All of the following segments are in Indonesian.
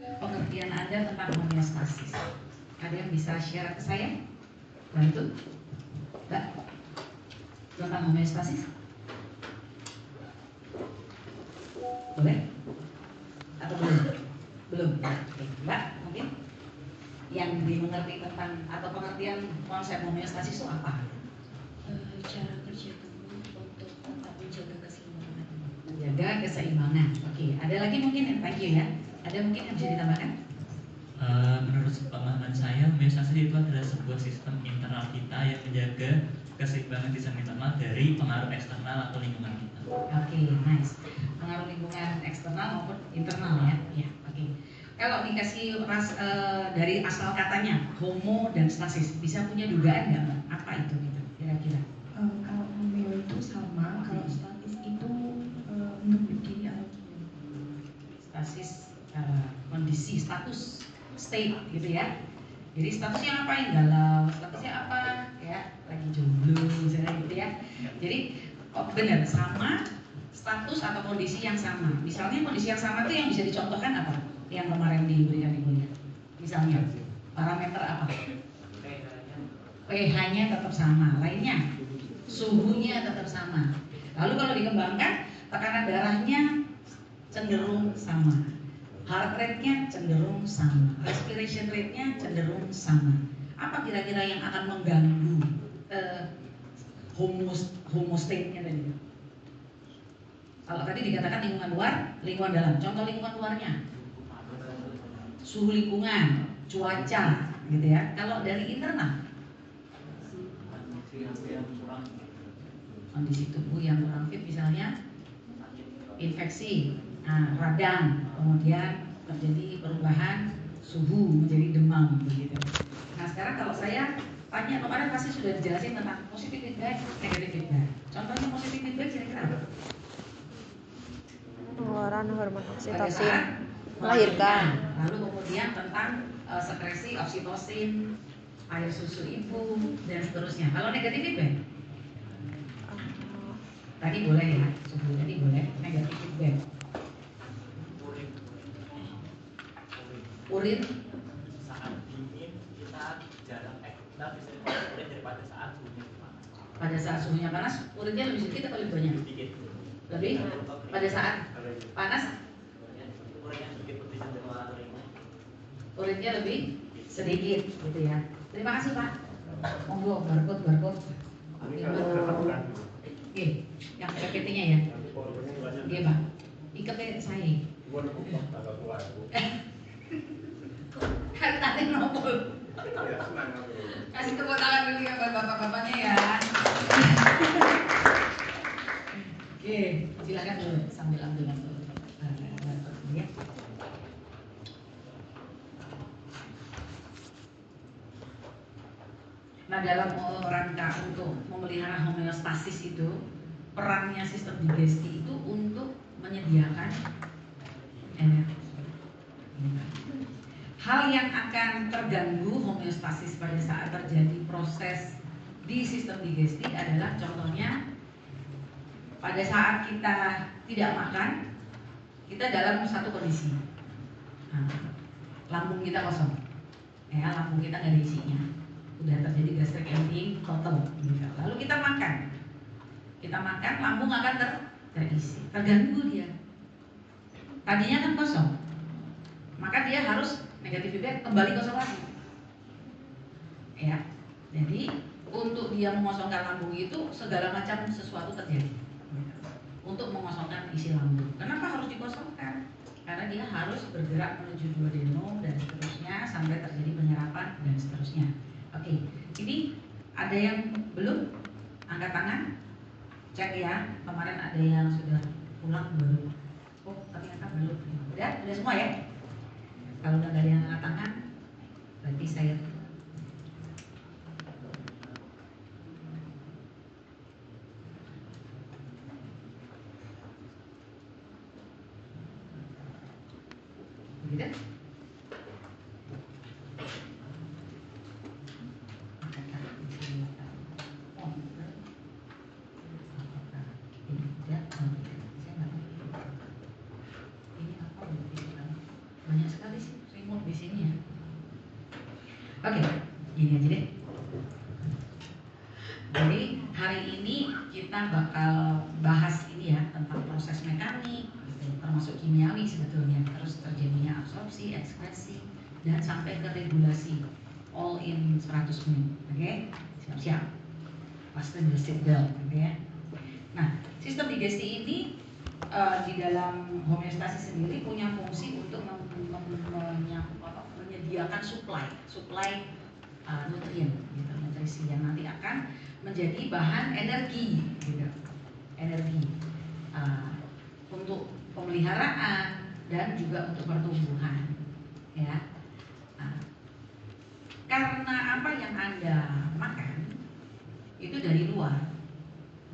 pengertian Anda tentang homeostasis? Ada yang bisa share ke saya? Bantu? Mbak? Tentang homeostasis? Boleh? Atau belum? Belum? Oke. Mbak, mungkin yang dimengerti tentang atau pengertian konsep homeostasis itu apa? Cara kerja tubuh untuk tetap menjaga keseimbangan. Menjaga keseimbangan. Oke. Ada lagi mungkin? Thank you ya. Ada mungkin yang bisa ditambahkan? Menurut pemahaman saya, homeostasis itu adalah sebuah sistem internal kita yang menjaga keseimbangan sistem internal dari pengaruh eksternal atau lingkungan kita. Oke, nice. Pengaruh lingkungan eksternal maupun internal ya. Ya, oke. Kalau dikasih dari asal katanya homo dan stasis, bisa punya dugaan nggak Mbak? Apa itu gitu kira-kira? Kalau homeo itu sama, kalau statis itu untuk berdiri atau diam. Stasis kondisi, status, state gitu ya. Jadi statusnya apa? Yang galau, statusnya apa? Ya, lagi jomblo misalnya gitu ya. Jadi benar sama status atau kondisi yang sama. Misalnya kondisi yang sama itu yang bisa dicontohkan apa? Yang kemarin diberikan ibunya. Misalnya parameter apa? pH-nya tetap sama, lainnya suhunya tetap sama. Lalu kalau dikembangkan tekanan darahnya cenderung sama, heart rate-nya cenderung sama, respiration rate-nya cenderung sama. Apa kira-kira yang akan mengganggu homostate-nya tadi? Kalau tadi dikatakan lingkungan luar, lingkungan dalam. Contoh lingkungan luarnya, suhu lingkungan, cuaca, gitu ya. Kalau dari internal, kondisi tubuh yang kurang fit, misalnya infeksi, radang, kemudian terjadi perubahan suhu menjadi demam, begitu. Nah sekarang kalau saya tanya, kemarin pasti sudah dijelasin tentang positive feedback, negative feedback. Contohnya positive feedback kira-kira apa? Pengeluaran hormon Pada oksitosin, saat melahirkan. Lalu kemudian tentang sekresi oksitosin, air susu ibu dan seterusnya. Kalau negatif feedback, tadi boleh ya, suhu tadi boleh. Negatif feedback, urin saat dingin kita jarang kita bisa urin daripada saat suhunya panas. pada saat suhunya panas, urinnya lebih sedikit atau lebih banyak? Sedikit. Lebih. Pada saat panas, Urinnya sedikit lebih cenderung urinnya lebih sedikit, gitu ya. Terima kasih Pak. Monggo barcode. Oke, yang PPT-nya ya. Oke Pak. Ikatnya saya. Kan tadi nopol. Kasih tepuk tangan dulu ya buat bapak-bapaknya ya. Oke, silakan dulu sambil ambil ya. Nah dalam rangka untuk memelihara homeostasis itu, perannya sistem digesti itu untuk menyediakan energi. Hal yang akan terganggu homeostasis pada saat terjadi proses di sistem digesti adalah contohnya pada saat kita tidak makan, kita dalam satu kondisi, lambung kita kosong, ya lambung kita nggak ada isinya, udah terjadi gastric emptying total. Lalu kita makan, lambung akan terisi, terganggu dia. Tadinya kan kosong, maka dia harus negatif feedback kembali kosong lagi. Ya, jadi untuk dia mengosongkan lambung itu segala macam sesuatu terjadi untuk mengosongkan isi lambung. Kenapa harus dikosongkan? Karena dia harus bergerak menuju duodenum dan seterusnya sampai terjadi penyerapan dan seterusnya. Oke, ini ada yang belum angkat tangan? Cek ya, kemarin ada yang sudah pulang baru. Oh, ternyata belum. Udah semua ya? Kalau udah ada yang angkat tangan, berarti saya gitu. Banyak sekali sih. di sini ya. Oke, gini aja deh. Jadi hari ini kita bakal bahas ini ya tentang proses mekanik, gitu, termasuk kimiawi sebetulnya, terus terjadinya absorpsi, ekskresi, dan sampai ke regulasi, all in 100 menit. Oke, siap-siap. Pasti seatbelt, gitu ya. Nah, sistem digesti ini di dalam homeostasi sendiri punya fungsi untuk menyediakan suplai nutrien, gitu, nutrisi yang nanti akan menjadi bahan energi, gitu, energi untuk pemeliharaan dan juga untuk pertumbuhan, ya. Karena apa yang Anda makan itu dari luar,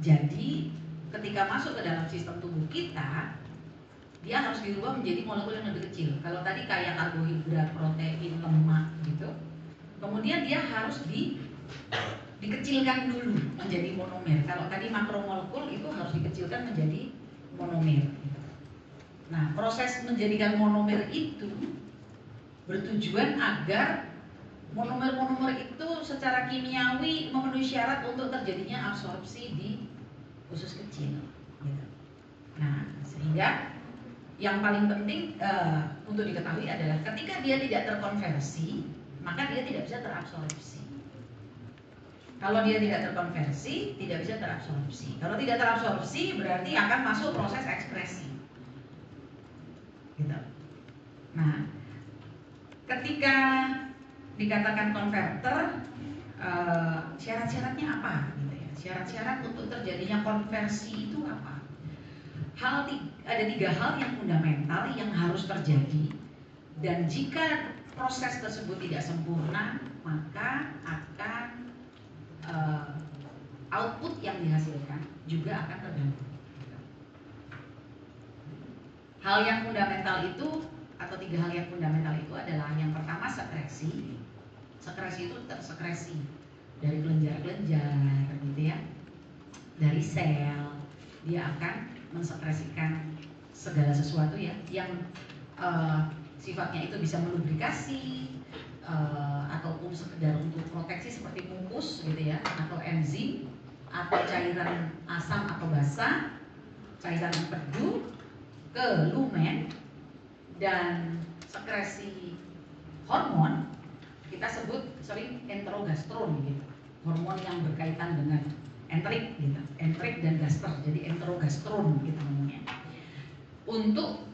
jadi ketika masuk ke dalam sistem tubuh kita, dia harus dirubah menjadi molekul yang lebih kecil. Kalau tadi kayak karbohidrat, protein, lemak gitu, kemudian dia harus dikecilkan dulu menjadi monomer. Kalau tadi makromolekul itu harus dikecilkan menjadi monomer. Nah, proses menjadikan monomer itu bertujuan agar monomer-monomer itu secara kimiawi memenuhi syarat untuk terjadinya absorpsi di usus kecil, gitu. Nah, sehingga yang paling penting untuk diketahui adalah ketika dia tidak terkonversi, maka dia tidak bisa terabsorpsi. Kalau dia tidak terkonversi, tidak bisa terabsorpsi. Kalau tidak terabsorpsi, berarti akan masuk proses ekspresi, gitu. Nah, ketika dikatakan konverter, syarat-syaratnya apa? Gitu ya. Syarat-syarat untuk terjadinya konversi itu apa? Ada 3 hal yang fundamental yang harus terjadi, dan jika proses tersebut tidak sempurna, maka akan output yang dihasilkan juga akan terganggu. Hal yang fundamental itu, atau 3 hal yang fundamental itu adalah yang pertama sekresi. Sekresi itu tersekresi dari kelenjar-kelenjar, gitu ya, dari sel. Dia akan mensekresikan segala sesuatu ya yang sifatnya itu bisa melubrikasi ataupun sekedar untuk proteksi seperti mukus, gitu ya, atau enzim, atau cairan asam atau basa, cairan empedu, ke lumen, dan sekresi hormon kita sebut sering enterogastron, gitu, hormon yang berkaitan dengan entrik, gitu, entrik dan gaster, jadi enterogastron gitu namanya, untuk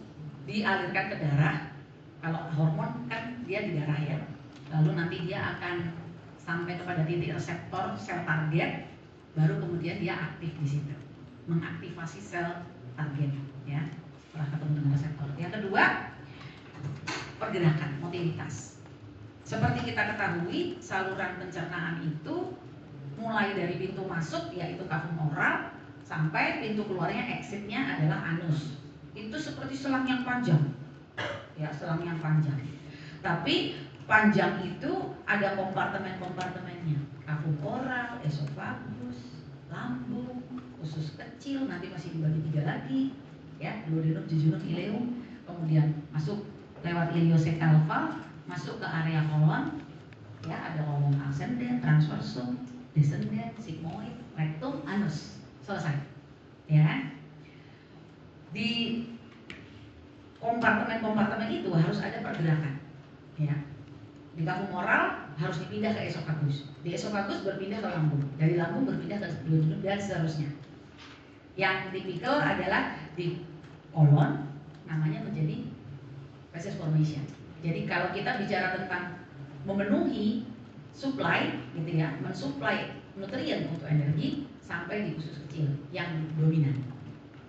dialirkan ke darah. Kalau hormon kan dia di darah ya, lalu nanti dia akan sampai kepada titik reseptor sel target, baru kemudian dia aktif di situ, mengaktifasi sel target, ya, setelah ketemu dengan reseptor. Yang kedua, pergerakan, motilitas. Seperti kita ketahui, saluran pencernaan itu mulai dari pintu masuk yaitu kafum oral sampai pintu keluarnya, exitnya adalah anus. Itu seperti selang yang panjang, ya, selang yang panjang. Tapi panjang itu ada kompartemen-kompartemennya, kafum oral, esofagus, lambung, usus kecil, nanti masih dibagi 3 lagi, ya, duodenum, jejunum, ileum, kemudian masuk lewat ileocecal valve, masuk ke area kolon, ya, ada kolon ascendent, transversum, descendent, sigmoid, rectum, anus, selesai, ya. Di kompartemen-kompartemen itu harus ada pergerakan, ya. Di kafum oral harus dipindah ke esofagus, di esofagus berpindah ke lambung, dari lambung berpindah ke duodenum, dan seterusnya. Yang tipikal adalah di kolon, namanya menjadi feces formation. Jadi kalau kita bicara tentang memenuhi supply, gitu ya, mensuplai nutrien untuk energi sampai di usus kecil yang dominan.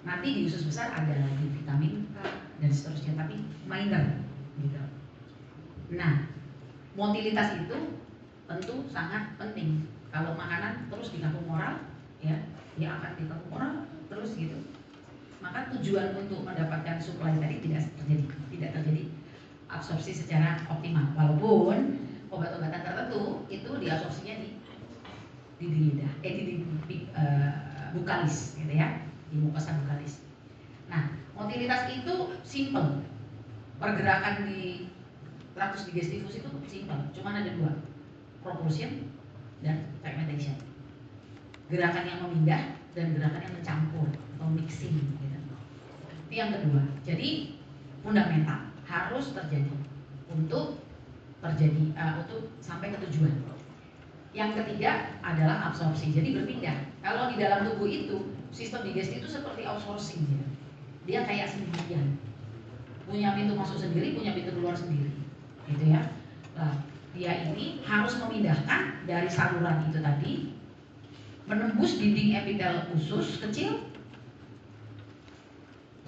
Nanti di usus besar ada lagi vitamin K dan seterusnya, tapi minor, gitu. Nah, motilitas itu tentu sangat penting. Kalau makanan terus di kafum oral, ya, dia akan di kafum oral terus, gitu. Maka tujuan untuk mendapatkan supply tadi tidak terjadi absorpsi secara optimal, walaupun obat-obatan tertentu itu diabsorpsinya di lidah, di bukalis, gitu ya, di mukosa bukalis. Nah, motilitas itu simple, pergerakan di Traktus digestivus itu simpel, cuma ada dua, propulsion dan fragmentation. Gerakan yang memindah dan gerakan yang mencampur atau mixing gitu. Itu yang kedua. Jadi fundamental harus terjadi untuk sampai ke tujuan. Yang ketiga adalah absorpsi, jadi berpindah. Kalau di dalam tubuh itu sistem digestif itu seperti outsourcing ya. Dia kayak sendirian, punya pintu masuk sendiri, punya pintu keluar sendiri, gitu ya. Nah, dia ini harus memindahkan dari saluran itu tadi, menembus dinding epitel usus kecil,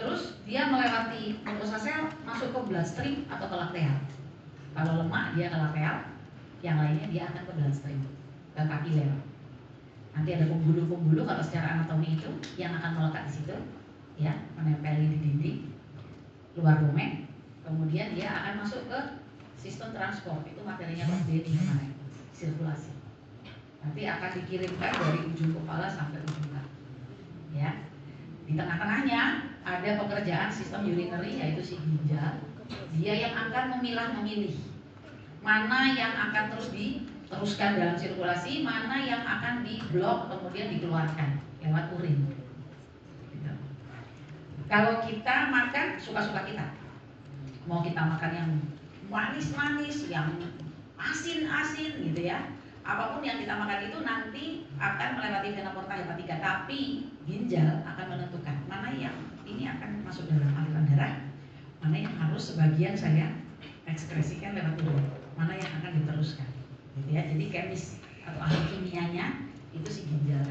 terus dia melewati mucosa sel masuk ke bloodstream atau ke lakteal. Kalau lemak dia ke lakteal, yang lainnya dia akan ke bloodstream, ke kapiler. Nanti ada pembuluh-pembuluh kalau secara anatomi itu yang akan melekat di situ, ya, menempeli di dinding luar domen. Kemudian dia akan masuk ke sistem transport, itu materinya Prof. Denny kemarin, sirkulasi. Nanti akan dikirimkan dari ujung kepala sampai ujung kaki, ya. Di tengah-tengahnya ada pekerjaan sistem urinary yaitu si ginjal. Dia yang akan memilih mana yang akan terus diteruskan dalam sirkulasi, mana yang akan diblok kemudian dikeluarkan lewat urin. Gitu. Kalau kita makan suka-suka kita, mau kita makan yang manis-manis, yang asin-asin gitu ya, apapun yang kita makan itu nanti akan melewati vena porta hepatica, tapi ginjal akan menentukan mana yang ini akan masuk dalam aliran darah, mana yang harus sebagian saya ekskresikan lewat urin, mana yang akan diteruskan, gitu ya. Jadi kemis atau ahli kimianya itu si ginjal.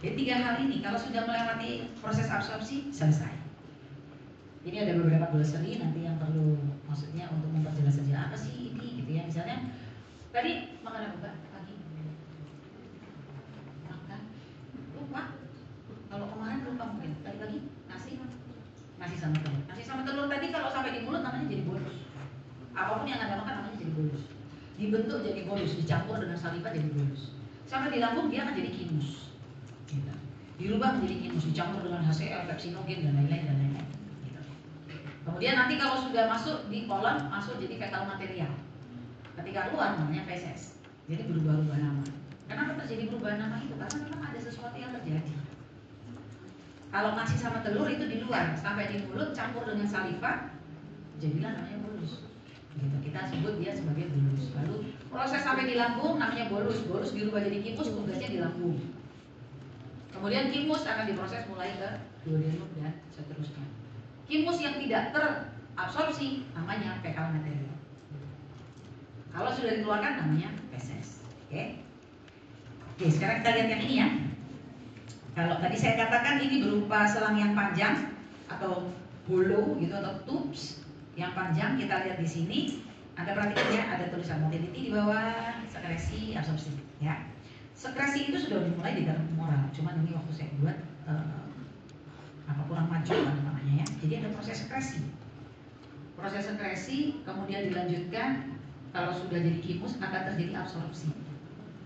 Jadi tiga hal ini kalau sudah melewati proses absorpsi selesai. Ini ada beberapa glossary nanti yang perlu, maksudnya untuk memperjelas saja apa sih ini, gitu ya. Misalnya tadi makan apa Mbak? Pagi makan lupa. Kalau kemarin lupa mungkin tadi pagi nasi sama telur. Nasi sama telur tadi kalau sampai di mulut namanya jadi bolus. Apapun yang Anda makan namanya jadi bolus. Dibentuk jadi bolus, dicampur dengan saliva jadi bolus. Sampai di lambung dia akan jadi kimus. Gitu. Dirubah menjadi kimus, dicampur dengan HCl, pepsinogen dan lain-lain. Gitu. Kemudian nanti kalau sudah masuk di kolon, masuk jadi fecal material. Ketika keluar namanya feses. Jadi berubah-ubah nama. Kenapa terjadi perubahan nama itu? Karena memang ada sesuatu yang terjadi. Kalau nasi sama telur itu di luar, sampai di mulut campur dengan saliva, jadilah namanya bolus. Gitu. Kita sebut dia sebagai bolus. Lalu proses sampai di lambung namanya bolus. Bolus dirubah jadi kimus, tugasnya di lambung. Kemudian kimus akan diproses mulai ke duodenum dan seterusnya. Kimus yang tidak terabsorpsi namanya fecal material. Kalau sudah dikeluarkan namanya feses. Oke, sekarang kita lihat yang ini ya. Kalau tadi saya katakan ini berupa selang yang panjang atau hollow gitu atau tubes yang panjang, kita lihat di sini Anda perhatikan ya, ada tulisan motility di bawah, sekresi, absorpsi ya. Sekresi itu sudah dimulai di dalam moral, cuman ini waktu saya buat kurang maju namanya ya. Jadi ada proses sekresi. Proses sekresi kemudian dilanjutkan, kalau sudah jadi kimus akan terjadi absorpsi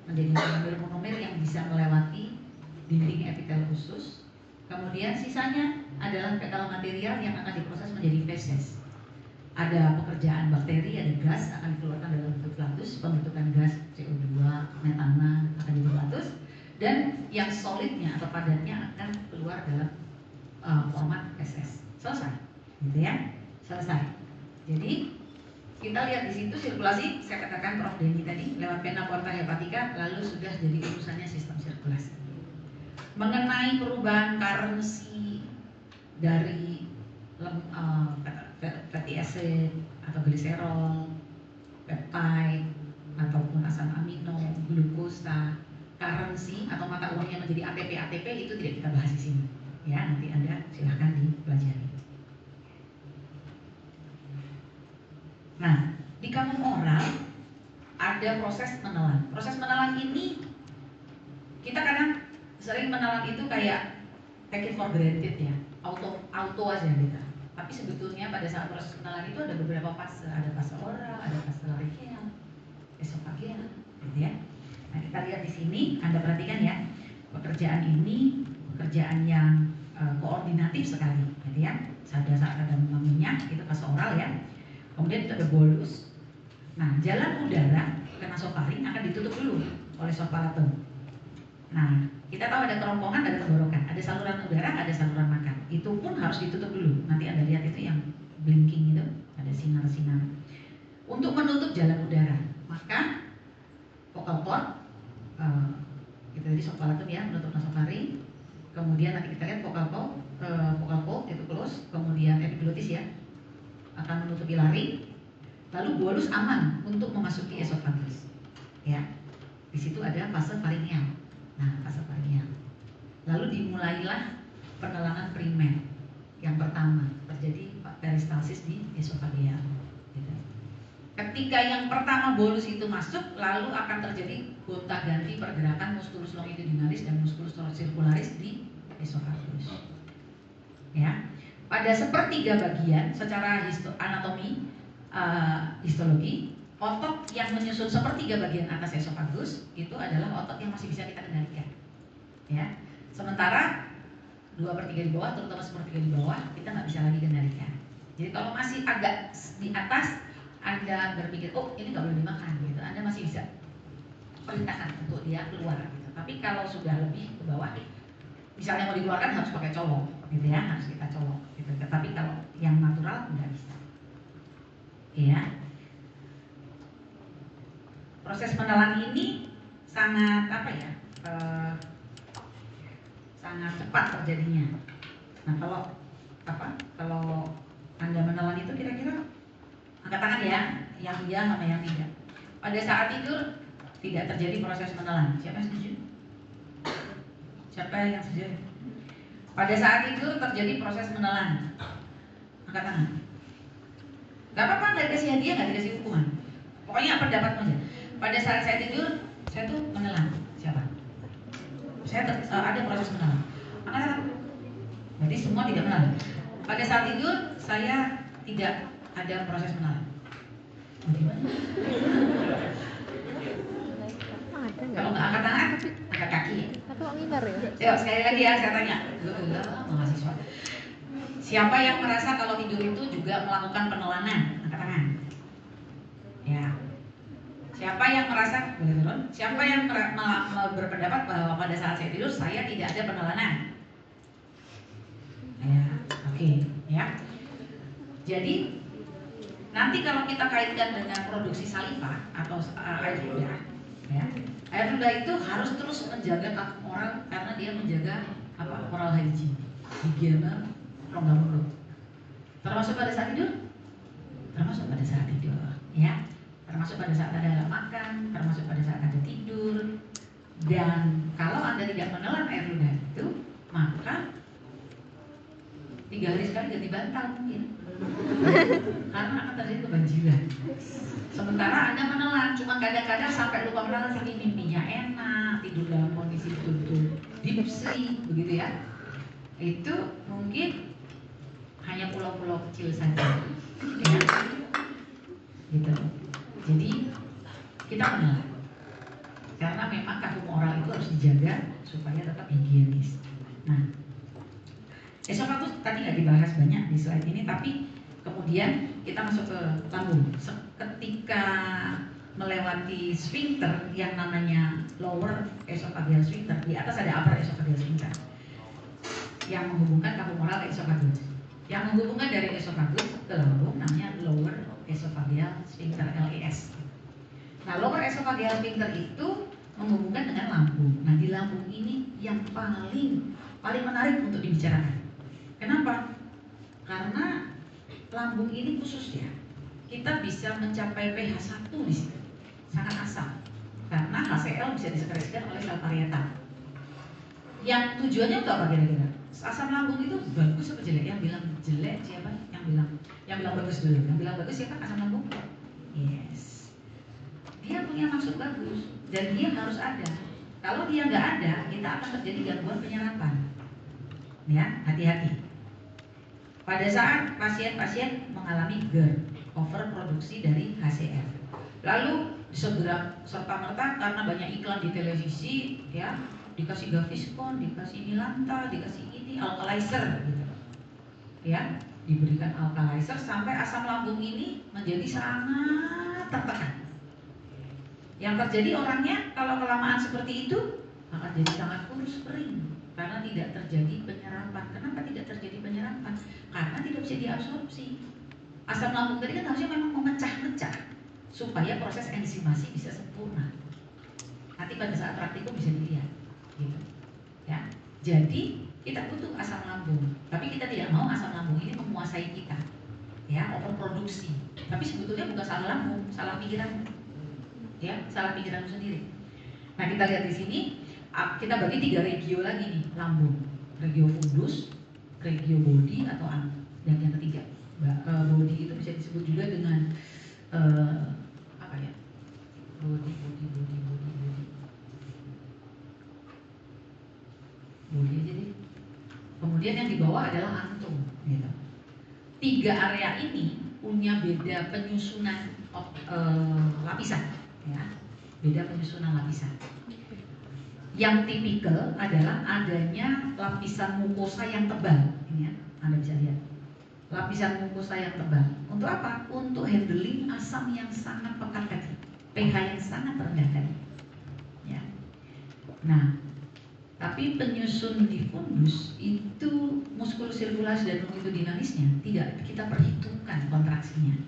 menjadi monomer-monomer yang bisa melewati dinding epitel usus. Kemudian sisanya adalah fecal material yang akan diproses menjadi feses. Ada pekerjaan bakteri, ada gas akan dikeluarkan dalam bentuk flatus, pembentukan gas CO2, metana akan jadi flatus, dan yang solidnya atau padatnya akan keluar dalam format feses. Selesai, gitu ya, selesai. Jadi kita lihat di situ sirkulasi, saya katakan Prof. Denny tadi lewat vena porta hepatica, lalu sudah jadi urusannya sistem sirkulasi. Mengenai perubahan currency dari fatty acid atau gliserol, peptide ataupun asam amino, glukosa, currency atau mata uang yang menjadi ATP itu tidak kita bahas di sini. Ya, nanti Anda silahkan dipelajari. Nah, di kamu oral ada proses menelan. Proses menelan ini kita kadang sering menelan itu kayak take it for granted ya, auto aja kita. Tapi sebetulnya pada saat proses menelan itu ada beberapa fase, ada fase oral, ada fase laringeal, esofageal, gitu ya. Nah, kita lihat di sini, Anda perhatikan ya, pekerjaan ini pekerjaan yang koordinatif sekali, gitu ya. Pada saat ada minyak itu fase oral ya. Kemudian itu ada bolus, Nah, jalan udara ke nasofaring akan ditutup dulu oleh soft palatum. Nah, kita tahu ada kerongkongan, ada tenggorokan, ada saluran udara, ada saluran makan. Itu pun harus ditutup dulu. Nanti Anda lihat itu yang blinking itu, ada sinar-sinar. Untuk menutup jalan udara, maka vocal cord, kita tadi soft palatum ya, menutup nasofaring. Kemudian nanti kita lihat vocal cord itu close, kemudian epiglotis ya akan menutupi laring. Lalu bolus aman untuk memasuki esofagus. Ya, di situ ada fase faringeal. Nah, fase faringeal. Lalu dimulailah penelangan primer. Yang pertama terjadi peristalsis di esofageal. Gitu. Ketika yang pertama bolus itu masuk, lalu akan terjadi gonta-ganti pergerakan musculus longitudinalis dan musculus circularis di esofagus. Ya, pada sepertiga bagian secara anatomi. Histologi, otot yang menyusun sepertiga bagian atas esofagus itu adalah otot yang masih bisa kita kendalikan, ya. Sementara 2/3 di bawah, terutama 1/3 di bawah, kita nggak bisa lagi kendalikan. Jadi kalau masih agak di atas, Anda berpikir, oh ini nggak boleh dimakan, gitu. Anda masih bisa perintahkan untuk dia keluar, gitu. Tapi kalau sudah lebih ke bawah, misalnya mau dikeluarkan harus pakai colok, gitu ya, harus kita colok, gitu. Tapi kalau yang natural nggak bisa. Ya, proses menelan ini sangat sangat cepat terjadinya. Nah, kalau Anda menelan itu kira-kira angkat tangan ya, yang iya sama yang tidak. Pada saat tidur tidak terjadi proses menelan. Siapa yang setuju? Siapa yang setuju? Pada saat tidur terjadi proses menelan. Angkat tangan. Gak apa-apa, nggak dikasih hadiah, nggak dikasih hukuman. Pokoknya pendapatmu aja. Pada saat saya tidur, saya tuh menelan. Siapa? Saya ada proses menelan. Berarti semua tidak menelan. Pada saat tidur, saya tidak ada proses menelan. Bagaimana? Kalau nggak angkat tangan, angkat kaki. Tapi kok ngiler ya? Yuk, sekali lagi ya, saya tanya. Mahasiswa. Siapa yang merasa kalau tidur itu juga melakukan penelanan? Angkat tangan. Ya. Siapa yang merasa, boleh turun? Siapa yang berpendapat bahwa pada saat saya tidur saya tidak ada penelanan? Ya, oke, ya. Jadi nanti kalau kita kaitkan dengan produksi saliva atau air ludah, ya, air ludah itu harus terus menjaga kakung oral karena dia menjaga oral hygiene, higiena rongga mulut. Termasuk pada saat tidur? Termasuk pada saat tidur, ya. Termasuk pada saat Anda makan, termasuk pada saat Anda tidur. Dan kalau Anda tidak menelan air ludah itu, maka 3 hari sekali ganti bantal mungkin. Karena akan terjadi kebanjiran. Sementara Anda menelan, cuma kadang-kadang sampai lupa menelan saking mimpinya enak, tidur dalam kondisi betul-betul deep sleep, begitu ya. Itu mungkin hanya pulau-pulau kecil saja, ya. Gitu. Jadi kita menelan karena memang kakung oral itu harus dijaga supaya tetap higienis. Nah, esofagus tadi nggak dibahas banyak di slide ini, tapi kemudian kita masuk ke lambung. Ketika melewati sphincter yang namanya lower esophageal sphincter, di atas ada upper esophageal sphincter yang menghubungkan kakung oral ke esofagus. Yang menghubungkan dari esofagus ke lambung namanya lower esophageal sphincter (LES). Nah, lower esophageal sphincter itu menghubungkan dengan lambung. Nah, di lambung ini yang paling menarik untuk dibicarakan. Kenapa? Karena lambung ini khusus ya. Kita bisa mencapai pH 1 di situ. Sangat asam. Karena HCl bisa disekresikan oleh sel parietal. Yang tujuannya untuk apa kira-kira? Asam lambung itu bagus apa jelek? Yang bilang jelek siapa? Yang bilang bagus dulu. Yang bilang bagus siapa? Asam lambung? Yes. Dia punya maksud bagus dan dia harus ada. Kalau dia nggak ada, kita akan terjadi gangguan penyerapan. Ya, hati-hati. Pada saat pasien-pasien mengalami GERD, overproduksi dari HCl, lalu segera serta-merta karena banyak iklan di televisi, ya, dikasih Gaviscon, dikasih Milanta, dikasih ini alkalizer, gitu. Ya, diberikan alkalizer sampai asam lambung ini menjadi sangat tertekan. Yang terjadi orangnya kalau kelamaan seperti itu akan jadi sangat kurus kering karena tidak terjadi penyerapan. Kenapa tidak terjadi penyerapan? Karena tidak bisa diabsorpsi. Asam lambung tadi kan harusnya memang memecah-mecah supaya proses enzimasi bisa sempurna. Nanti pada saat praktikum bisa dilihat, gitu. Ya, jadi kita butuh asam lambung, tapi kita tidak mau asam lambung ini menguasai kita, ya, overproduksi. Tapi sebetulnya bukan salah lambung, salah pikiran, ya, salah pikiran sendiri. Nah, kita lihat di sini, kita bagi 3 regio lagi nih, lambung, regio fundus, regio body atau dan yang ketiga, body itu bisa disebut juga dengan apa ya? Body aja deh. Kemudian yang di bawah adalah antum, gitu. 3 area ini punya beda penyusunan lapisan, ya, beda penyusunan lapisan. Yang tipikal adalah adanya lapisan mukosa yang tebal, ini ya, Anda bisa lihat. Lapisan mukosa yang tebal. Untuk apa? Untuk handling asam yang sangat pekat tadi, pH yang sangat rendah tadi. Ya. Nah, tapi penyusun di fundus itu muskulus sirkulasi dan longitudinalisnya tidak kita perhitungkan kontraksinya.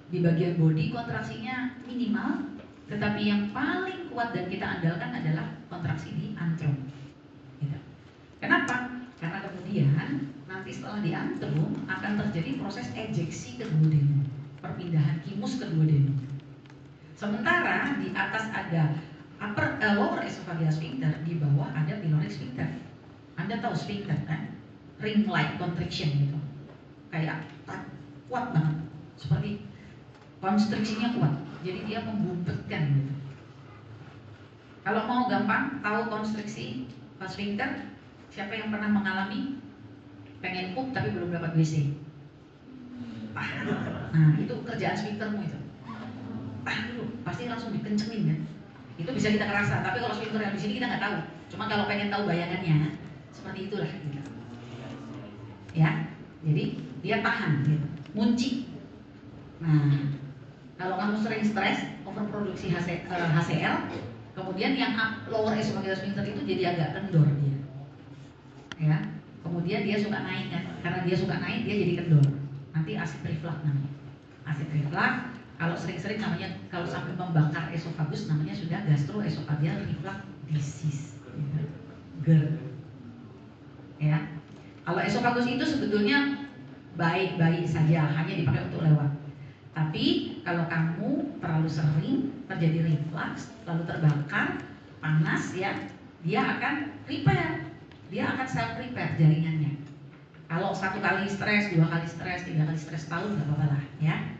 Di bagian body kontraksinya minimal, tetapi yang paling kuat dan kita andalkan adalah kontraksi di antrum. Gitu. Kenapa? Karena kemudian nanti setelah di antrum akan terjadi proses ejeksi ke duodenum, perpindahan kimus ke duodenum. Sementara di atas ada lower esophageal sphincter, di bawah ada pyloric sphincter. Anda tahu sphincter kan? Ring-like constriction gitu. Kayak kuat banget, seperti konstriksinya kuat. Jadi dia membumbetkan gitu. Kalau mau gampang tahu konstriksi sphincter, siapa yang pernah mengalami pengen pup tapi belum dapat WC? Nah, itu kerjaan sphinctermu itu. Dulu pasti langsung dikencengin kan? Itu bisa kita kerasa, tapi kalau sphincter yang di sini kita nggak tahu. Cuma kalau pengen tahu bayangannya, seperti itulah gitu. Ya, jadi dia tahan, gitu. Munci. Nah, kalau kamu sering stres, overproduksi HCl, kemudian yang lower esophageal sphincter itu jadi agak kendor dia. Ya, kemudian dia suka naik kan? Karena dia suka naik, dia jadi kendor. Nanti acid reflux namanya. Acid reflux. Kalau sering-sering namanya, kalau sampai membakar esofagus namanya sudah gastroesophageal reflux disease, GERD. Ya, kalau esofagus itu sebetulnya baik-baik saja, hanya dipakai untuk lewat. Tapi kalau kamu terlalu sering terjadi reflux, lalu terbakar, panas ya, dia akan repair, dia akan self repair jaringannya. Kalau 1 kali stres, 2 kali stres, 3 kali stres tahun nggak apa-apa lah, ya.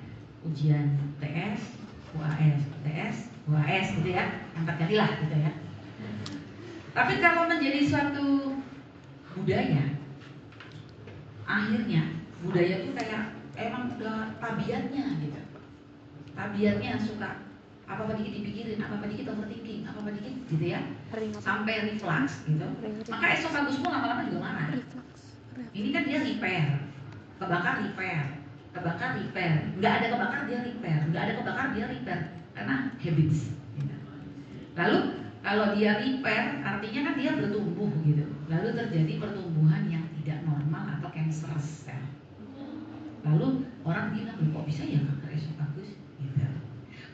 Ujian TS, UAS, TS, UAS gitu ya, angkat gantilah gitu ya. Tapi kalau menjadi suatu budaya, akhirnya budaya itu kayak emang udah tabiatnya gitu. Tabiatnya suka apa-apa dikit dipikirin, apa-apa dikit overthinking, apa-apa dikit gitu ya, sampai reflux gitu. Maka esofagusmu lama-lama juga marah. Ini kan dia repair, kebakar repair. Kebakar repair, nggak ada kebakar dia repair, nggak ada kebakar dia repair, karena habits. Gitu. Lalu kalau dia repair, artinya kan dia bertumbuh gitu. Lalu terjadi pertumbuhan yang tidak normal atau cancerous cell. Lalu orang bilang, kok bisa ya kanker esofagus? Gitu.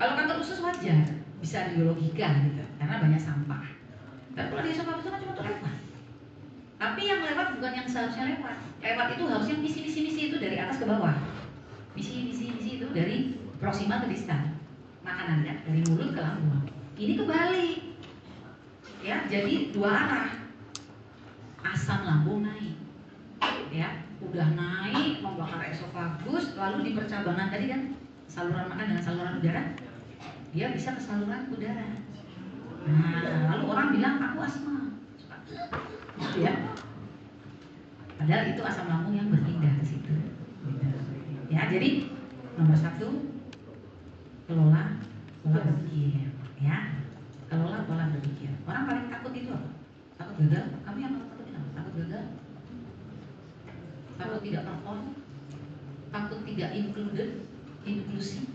Kalau kanker usus wajar, bisa biologika gitu, karena banyak sampah. Dan kalau di esofagus kan cuma lewat. Tapi yang lewat bukan yang seharusnya lewat. Lewat itu harusnya misi itu dari atas ke bawah. Misi itu dari proksimal ke distal, makanannya dari mulut ke lambung. Ini kebalik, ya. Jadi 2 arah. Asam lambung naik, ya. Udah naik membakar esofagus, lalu di percabangan tadi kan saluran makan dengan saluran udara, dia bisa ke saluran udara. Nah, lalu orang bilang aku asma, gitu ya. Padahal itu asam lambung yang berpindah ke situ. Ya, jadi nomor 1 kelola pola berpikir, ya. Kelola pola berpikir. Orang paling takut itu apa? Takut gagal. Kamu yang takutin apa? Takut gagal? Takut tidak perform? Takut tidak included, inklusi?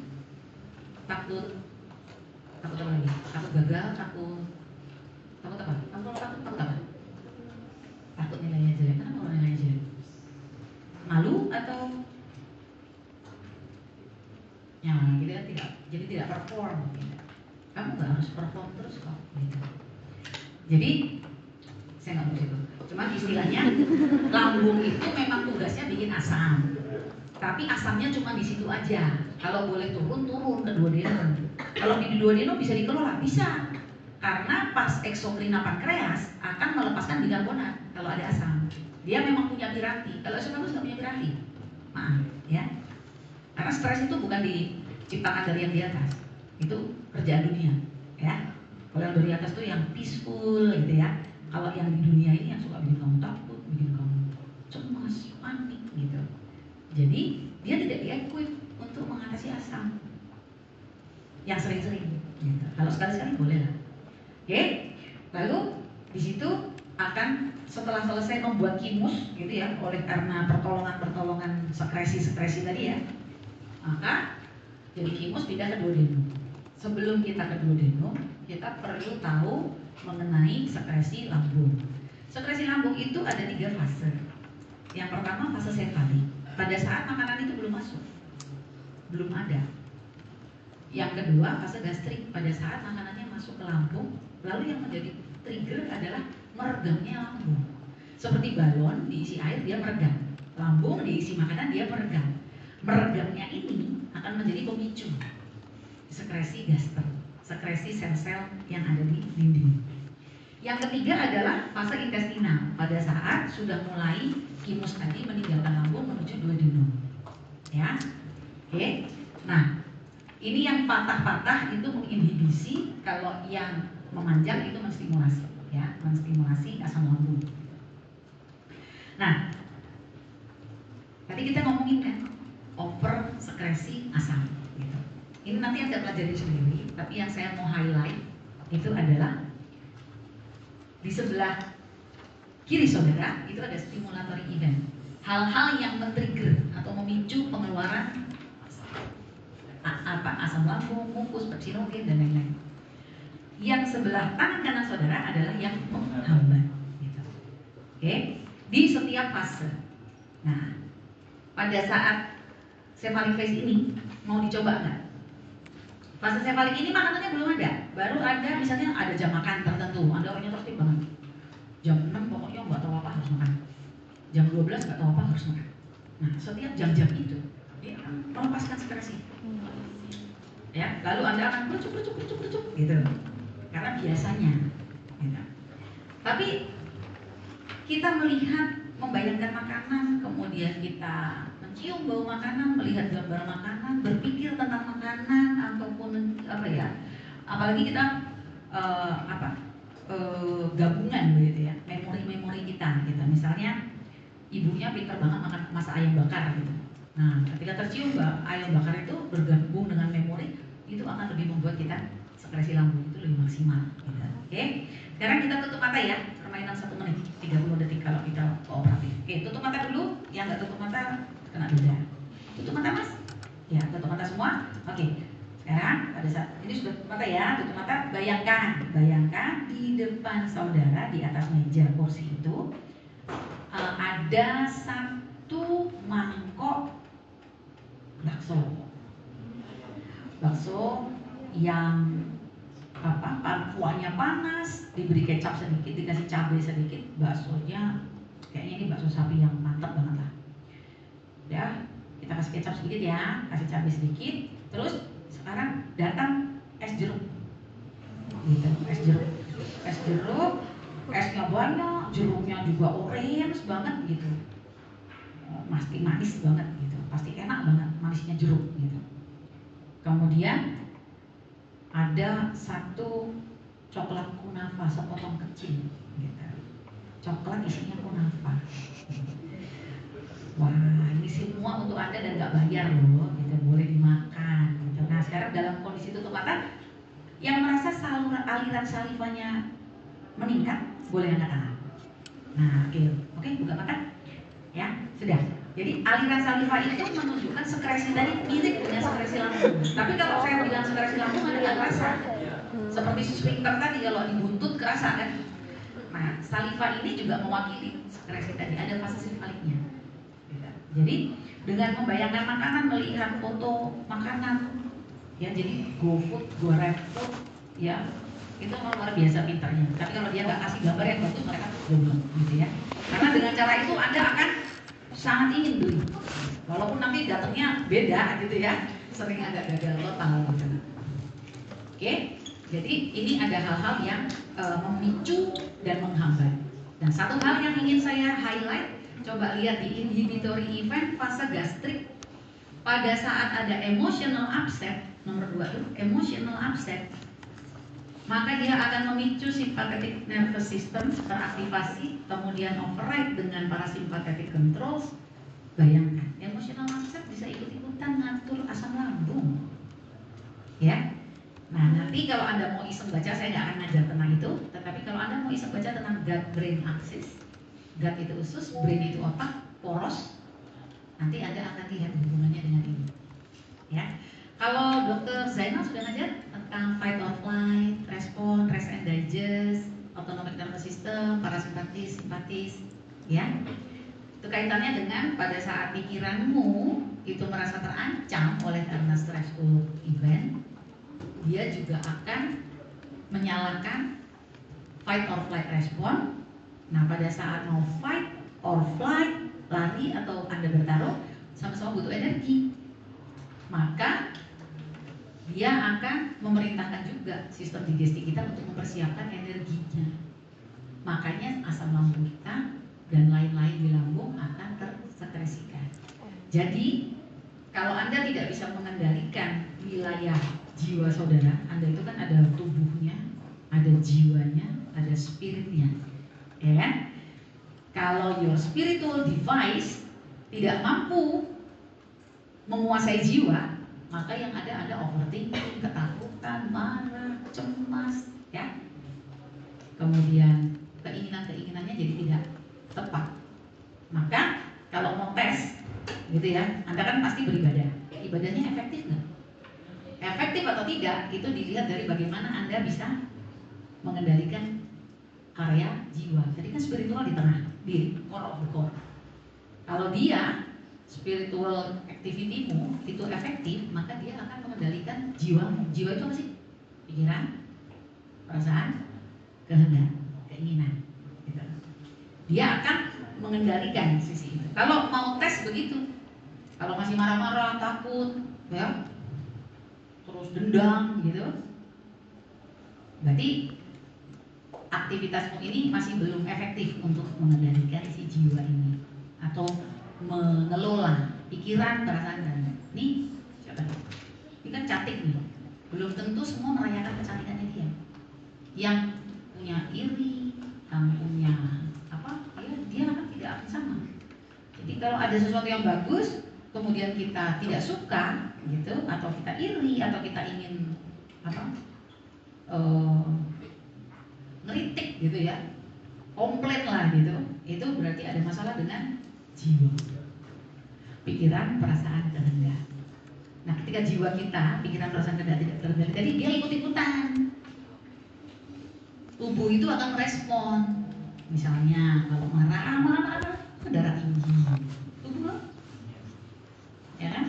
Takut Takut apa lagi? Takut gagal, takut apa? Takut apa? Takut nilainya jelek. Kenapa kalau nilainya jelek? Malu atau ya gitu kan, tidak perform gitu. Kamu nggak harus perform terus kok gitu. Jadi saya nggak mau itu. Cuma istilahnya lambung itu memang tugasnya bikin asam. Tapi asamnya cuma di situ aja. Kalau boleh turun ke duodenum. Kalau di duodenum bisa dikelola, bisa. Karena pas eksokrina pankreas akan melepaskan bikarbonat kalau ada asam. Dia memang punya piranti. Kalau esofagus nggak punya piranti. Maaf, ya. Karena stres itu bukan diciptakan dari yang di atas. Itu kerjaan dunia, ya. Kalau yang dari atas tuh yang peaceful gitu ya. Kalau yang di dunia ini yang suka bikin kamu takut, bikin kamu cemas, panik gitu. Jadi dia tidak di-equip untuk mengatasi asam. Yang sering-sering gitu. Kalau sekali-sekali boleh lah. Oke? Lalu di situ akan setelah selesai membuat kimus gitu ya, oleh karena pertolongan sekresi tadi ya, maka jadi kimus pindah ke duodenum. Sebelum kita ke duodenum, kita perlu tahu mengenai sekresi lambung. Sekresi lambung itu ada 3 fase. Yang pertama fase sefalik. Pada saat makanan itu belum masuk, belum ada. Yang kedua fase gastrik. Pada saat makanannya masuk ke lambung, lalu yang menjadi trigger adalah meregangnya lambung. Seperti balon diisi air dia meregang, lambung diisi makanan dia meregang. Meregangnya ini akan menjadi pemicu sekresi gastrik, sekresi sel-sel yang ada di dinding. Yang ketiga adalah fase intestinal. Pada saat sudah mulai kimus tadi meninggalkan lambung menuju duodenum. Ya, oke. Nah, ini yang patah-patah itu menginhibisi, kalau yang memanjang itu menstimulasi, ya, menstimulasi asam lambung. Nah, tadi kita ngomongin kan over sekresi asam gitu. Ini nanti Anda pelajari sendiri, tapi yang saya mau highlight itu adalah di sebelah kiri saudara itu ada stimulatory event. Hal-hal yang men-trigger atau memicu pengeluaran asam lambung, mukus, pepsinogen dan lain-lain. Yang sebelah kanan saudara adalah yang menghambat gitu. Oke, di setiap fase. Nah, pada saat cephalic phase ini mau dicoba nggak? Fase cephalic ini makanannya belum ada, baru ada misalnya ada jam makan tertentu. Anda orangnya tertib banget. Jam 6 pokoknya nggak tahu apa harus makan. Jam 12 nggak tahu apa harus makan. Nah, setiap jam-jam itu dia akan melepaskan sekresi. Ya, lalu Anda akan bercup gitu. Karena biasanya gitu. Tapi kita melihat, membayangkan makanan, kemudian kita mencium bau makanan, melihat gambar makanan, berpikir tentang makanan ataupun apa ya, apalagi kita gabungan begitu ya, memori kita gitu. Misalnya ibunya pintar banget masak ayam bakar gitu. Nah, ketika tercium ayam bakar itu bergabung dengan memori, itu akan lebih membuat kita sekresi lambung itu lebih maksimal gitu. Oke? Sekarang kita tutup mata ya, permainan 1 menit, 30 detik kalau kita kooperatif. Oke, tutup mata dulu. Yang nggak tutup mata kena denda. Tutup mata Mas? Ya, tutup mata semua. Oke. Sekarang pada saat ini sudah tutup mata ya, tutup mata. Bayangkan di depan saudara di atas meja kursi itu ada 1 mangkok bakso yang kuahnya panas, diberi kecap sedikit, dikasih cabai sedikit, baksonya kayaknya ini bakso sapi yang mantap banget lah. Ya, kita kasih kecap sedikit ya, kasih cabai sedikit, terus sekarang datang es jeruk, gitu, es jeruk, esnya banyak, jeruknya juga orange banget gitu, pasti manis banget gitu, pasti enak banget manisnya jeruk gitu. Kemudian ada 1 coklat kunafa sepotong kecil gitu. Coklat isinya kunafa. Wah, ini semua untuk Anda dan nggak bayar loh, gitu, boleh dimakan gitu. Nah, sekarang dalam kondisi tutup mata, yang merasa aliran salivanya meningkat boleh angkat tangan. Nah, oke, buka mata. Ya, sudah. Jadi aliran saliva itu menunjukkan sekresi tadi mirip dengan sekresi lambung. Tapi kalau saya bilang sekresi lambung, Anda nggak kerasa. Seperti sphincter tadi kalau dibuntut kerasa kan. Nah, saliva ini juga mewakili sekresi tadi, ada fase salivaliknya. Jadi dengan membayangkan makanan, melihat foto makanan, ya jadi GoFood, GoRapFood, ya itu luar biasa pintarnya. Tapi kalau dia nggak kasih gambar yang bagus, mereka goblok gitu ya. Karena dengan cara itu Anda akan sangat ingin beli, walaupun nanti datangnya beda gitu ya, sering agak gagal total gitu. Oke, jadi ini ada hal-hal yang memicu dan menghambat. Dan satu hal yang ingin saya highlight, coba lihat di inhibitory event fase gastrik. Pada saat ada emotional upset, nomor 2 itu emotional upset, maka dia akan memicu sympathetic nervous system teraktivasi, kemudian override dengan parasympathetic controls. Bayangkan, emotional upset bisa ikut-ikutan ngatur asam lambung, ya. Nah, nanti kalau Anda mau iseng baca, saya nggak akan ngajar tentang itu. Tetapi kalau Anda mau iseng baca tentang gut-brain axis, gut itu usus, brain itu otak, poros, nanti Anda akan lihat hubungannya dengan ini. Ya, kalau Dr. Zainal sudah ngajar tentang fight or flight, respon, rest and digest, autonomic nervous system, parasimpatis, simpatis, ya. Itu kaitannya dengan pada saat pikiranmu itu merasa terancam oleh karena stressful event, dia juga akan menyalakan fight or flight respon. Nah, pada saat mau fight or flight, lari atau Anda bertaruh, sama-sama butuh energi. Maka dia akan memerintahkan juga sistem digesti kita untuk mempersiapkan energinya. Makanya asam lambung kita dan lain-lain di lambung akan tersekresikan. Jadi kalau Anda tidak bisa mengendalikan wilayah jiwa saudara, Anda itu kan ada tubuhnya, ada jiwanya, ada spiritnya, ya kan? Kalau your spiritual device tidak mampu menguasai jiwa, maka yang ada overthinking, ketakutan, marah, cemas, ya. Kemudian keinginan-keinginannya jadi tidak tepat. Maka kalau mau tes, gitu ya, Anda kan pasti beribadah. Ibadahnya efektif nggak? Efektif atau tidak itu dilihat dari bagaimana Anda bisa mengendalikan area jiwa. Jadi kan spiritual di tengah, di core of the core. Kalau dia spiritual activity-mu itu efektif, maka dia akan mengendalikan jiwamu. Jiwa itu apa sih? Pikiran, perasaan, kehendak, keinginan. Gitu. Dia akan mengendalikan sisi itu. Kalau mau tes begitu, kalau masih marah-marah, takut, ya, terus dendam gitu, berarti aktivitasmu ini masih belum efektif untuk mengendalikan si jiwa ini atau mengelola pikiran, perasaan, dan ini siapa nih? Ini kan cantik nih, belum tentu semua merayakan kecantikannya dia. Yang punya iri, yang punya apa, ya dia akan tidak akan sama. Jadi kalau ada sesuatu yang bagus, kemudian kita tidak suka, gitu, atau kita iri, atau kita ingin apa, ngeritik, gitu ya, komplain lah, gitu, itu berarti ada masalah dengan jiwa, pikiran, perasaan, kehendak. Nah, ketika jiwa kita, pikiran, perasaan, kehendak tidak terkendali, jadi dia ikut-ikutan. Tubuh itu akan merespon. Misalnya kalau marah, darah tinggi, tubuh, ya kan?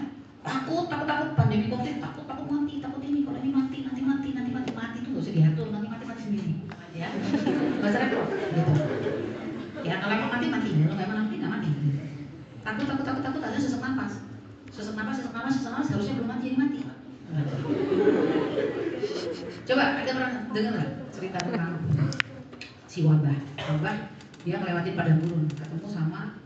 Takut pandemi COVID, takut mati, takut ini, kalau ini mati itu gak usah diatur, nanti mati sendiri, ya. Bahasa repot, gitu. Ya kalau emang mati, kalau emang nggak mati. Takut, ada sesak napas, harusnya belum mati, jadi mati. Coba ada pernah dengar nggak cerita tentang si wabah? Dia melewati padang gurun, ketemu sama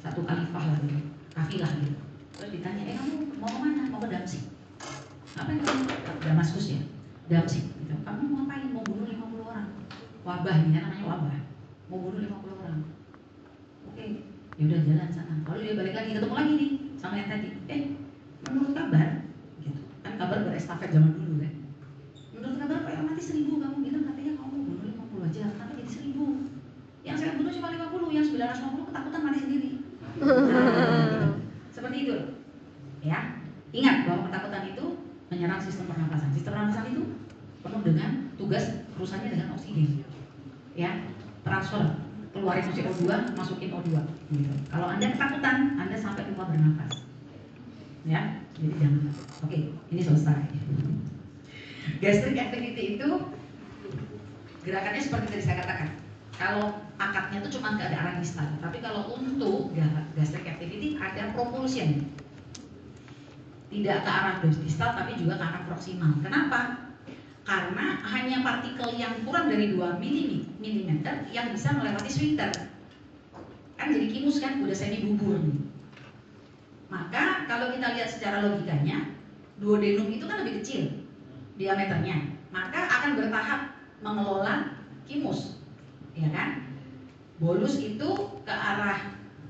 satu kafilah gitu. Terus ditanya, kamu mau kemana? Mau ke Damsik. Apa yang kamu? Damaskus ya, Damsik. Gitu. Kamu mau ngapain? Mau bunuh 50 orang. Wabah ini namanya wabah. Mau bunuh 50 orang. Oke, ya udah jalan sana. Lalu dia balik lagi, ketemu lagi nih sama yang tadi. Menurut kabar, gitu. Kan kabar berestafet zaman dulu kan. Menurut kabar Pak yang mati 1000, kamu bilang katanya kamu bunuh 50 aja, kenapa jadi 1000? Yang saya bunuh cuma 50, yang 950 ketakutan mati sendiri. Nah, gitu. Seperti itu, ya. Ingat bahwa ketakutan itu menyerang sistem pernapasan. Sistem pernapasan itu penuh dengan tugas perusahaannya dengan oksigen. Ya, transfer, keluarin CO2, masukin O2. Gitu. Kalau Anda ketakutan, Anda sampai lupa bernapas. Ya, jadi jangan. Oke, ini selesai. Gastric activity itu gerakannya seperti tadi saya katakan. Kalau akadnya itu cuma ke arah distal, tapi kalau untuk gastric activity ada propulsion. Tidak ke arah distal tapi juga ke arah proksimal. Kenapa? Karena hanya partikel yang kurang dari 2 mm yang bisa melewati sphincter. Kan jadi kimus kan, udah semi bubur. Maka kalau kita lihat secara logikanya, duodenum itu kan lebih kecil diameternya, maka akan bertahap mengelola kimus, ya kan? Bolus itu ke arah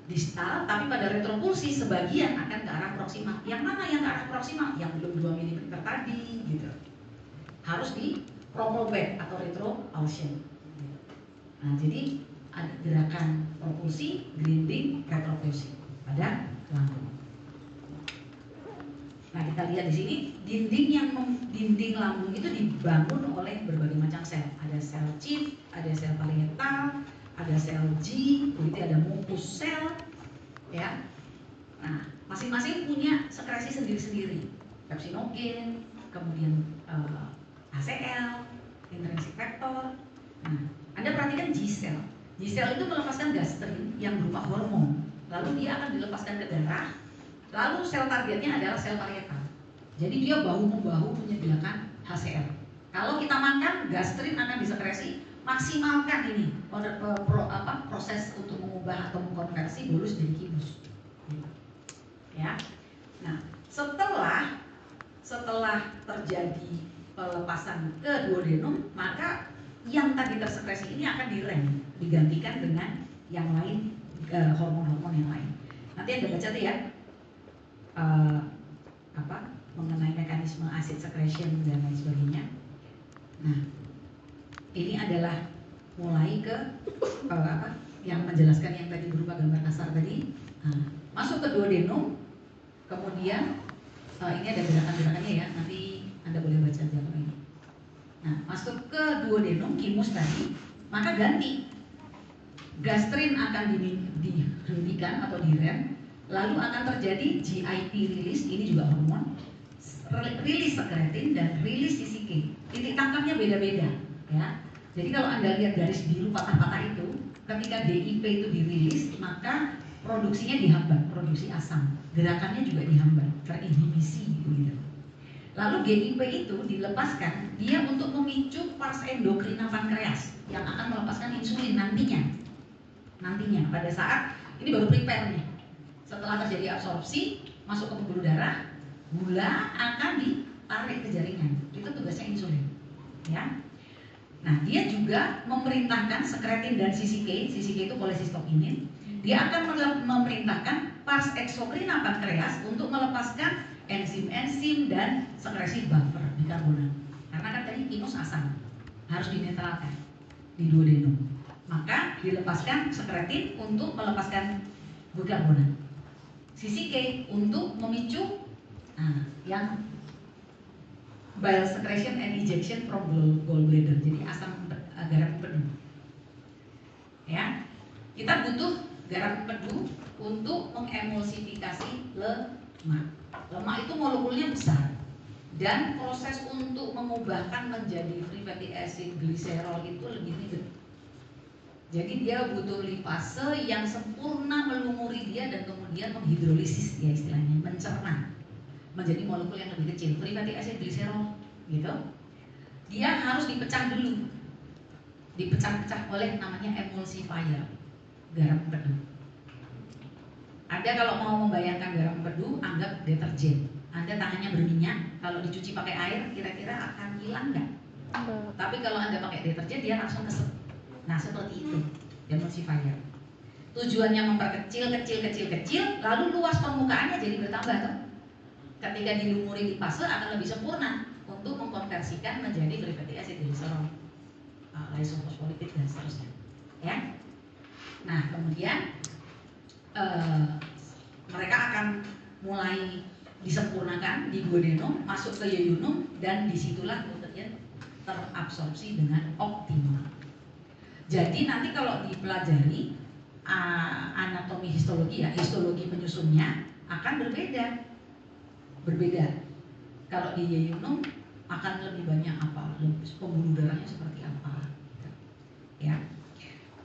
distal, tapi pada retropulsi sebagian akan ke arah proksimal. Yang mana yang ke arah proksimal? Yang belum 2 mm tadi, gitu. Harus di propel back atau retropulsion. Nah, jadi ada gerakan propulsi, grinding, retropulsi pada lambung. Nah, kita lihat di sini dinding lambung itu dibangun oleh berbagai macam sel. Ada sel chief, ada sel parietal, ada sel G, begitu ada mucus sel, ya. Nah, masing-masing punya sekresi sendiri-sendiri. Pepsinogen, kemudian ACL, intrinsic factor. Nah, Anda perhatikan G cell. G cell itu melepaskan gastrin yang berupa hormon. Lalu dia akan dilepaskan ke darah. Lalu sel targetnya adalah sel parietal. Jadi dia bahu-membahu menyediakan HCl. Kalau kita makan, gastrin akan disekresi. Maksimalkan ini proses untuk mengubah atau mengkonversi bolus jadi kimus. Ya. Nah, setelah terjadi pelepasan ke duodenum, maka yang tadi tersekresi ini akan direm, digantikan dengan yang lain, hormon-hormon yang lain. Nanti Anda baca tuh ya, mengenai mekanisme acid secretion dan lain sebagainya. Nah, ini adalah mulai ke yang menjelaskan yang tadi berupa gambar kasar tadi. Nah, masuk ke duodenum, kemudian ini ada gerakan-gerakannya ya, nanti Anda boleh baca aja ini. Nah, masuk ke duodenum, kimus tadi, maka ganti. Gastrin akan dihentikan atau direm, lalu akan terjadi GIP release, ini juga hormon, rilis sekretin dan rilis CCK. Titik tangkapnya beda-beda, ya. Jadi kalau Anda lihat garis biru patah-patah itu, ketika DIP itu dirilis, maka produksinya dihambat, produksi asam. Gerakannya juga dihambat, terinhibisi gitu. Lalu GIP itu dilepaskan, dia untuk memicu pars endokrina pankreas yang akan melepaskan insulin nantinya pada saat ini baru prepare nih. Setelah terjadi absorpsi, masuk ke pembuluh darah, gula akan ditarik ke jaringan. Itu tugasnya insulin, ya. Nah, dia juga memerintahkan sekretin dan CCK itu kolesistokinin. Dia akan memerintahkan pars eksokrina pankreas untuk melepaskan enzim-enzim dan sekresi buffer bikarbonat. Karena kan tadi kimus asam harus dinetralkan di duodenum. Maka dilepaskan sekretin untuk melepaskan bikarbonat. CCK untuk memicu yang bile secretion and ejection from gallbladder, jadi asam garam empedu. Ya, kita butuh garam empedu untuk mengemulsifikasi lemak. Lemak itu molekulnya besar dan proses untuk mengubahkan menjadi free fatty acid gliserol itu lebih ribet. Jadi dia butuh lipase yang sempurna melumuri dia dan kemudian menghidrolisis, ya istilahnya, mencerna menjadi molekul yang lebih kecil, free fatty acid gliserol, gitu. Dia harus dipecah dulu, dipecah-pecah oleh namanya emulsifier, garam empedu. Anda kalau mau membayangkan garam empedu, anggap deterjen. Anda tangannya berminyak, kalau dicuci pakai air, kira-kira akan hilang nggak? Tapi kalau Anda pakai deterjen, dia langsung keset. Nah, seperti itu emulsifier. Tujuannya memperkecil, kecil, lalu luas permukaannya jadi bertambah tuh. Ketika dilumuri lipase akan lebih sempurna untuk mengkonversikan menjadi free fatty acid gliserol, lisofosfolipid dan seterusnya. Ya. Nah, kemudian mereka akan mulai disempurnakan di duodenum, masuk ke yeyunum, dan disitulah nutrien terabsorpsi dengan optimal. Jadi nanti kalau dipelajari anatomi histologi ya, histologi penyusunnya akan berbeda. Kalau di yeyunum akan lebih banyak apa, pembuluh darahnya seperti apa, ya.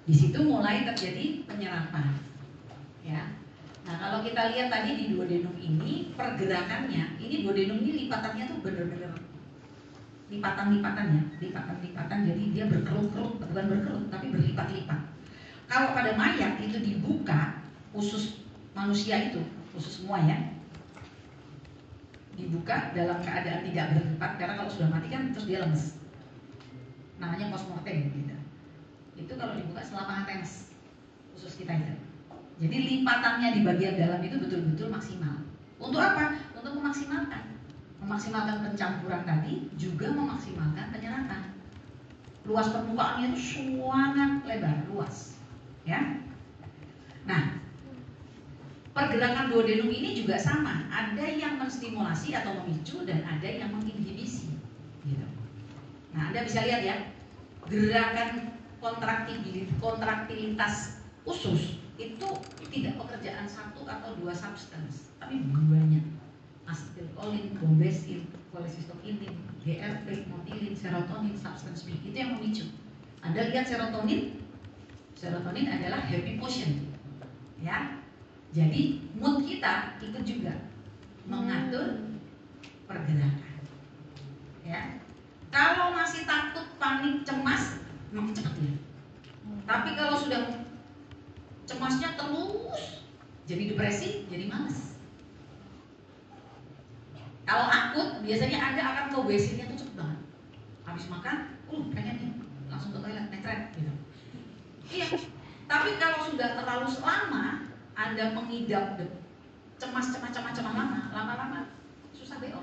Di situ mulai terjadi penyerapan, ya. Nah kalau kita lihat tadi di duodenum ini pergerakannya, ini duodenum ini lipatannya tuh bener-bener lipatan-lipatan, jadi dia berkerut-kerut, bukan berkerut tapi berlipat-lipat. Kalau pada mayat itu dibuka, usus manusia itu, usus semua ya, dibuka dalam keadaan tidak berlipat, karena kalau sudah mati kan terus dia lemes, namanya postmortem gitu. Itu kalau dibuka selama tenes usus kita itu. Jadi lipatannya di bagian dalam itu betul-betul maksimal. Untuk apa? Untuk memaksimalkan pencampuran tadi, juga memaksimalkan penyerapan. Luas permukaannya itu sangat lebar, luas, ya. Nah, pergerakan duodenum ini juga sama, ada yang menstimulasi atau memicu dan ada yang menginhibisi, gitu. Nah, Anda bisa lihat ya, gerakan kontraktilitas usus itu tidak pekerjaan satu atau dua substance, tapi banyak. Asetilkolin, bombesin, kolesistokinin, GRP, motilin, serotonin, substance B, itu yang memicu. Anda lihat serotonin adalah happy potion, ya. Jadi mood kita ikut juga mengatur pergerakan, ya. Kalau masih takut, panik, cemas, makin cepat ya. Tapi kalau sudah cemasnya terus, jadi depresi, jadi malas. Kalau akut, biasanya Anda akan keobesitasnya tuh cepet banget. Habis makan, pengen nih langsung ke toilet, netret gitu. Iya. Tapi kalau sudah terlalu lama Anda mengidap cemas lama-lama susah BO.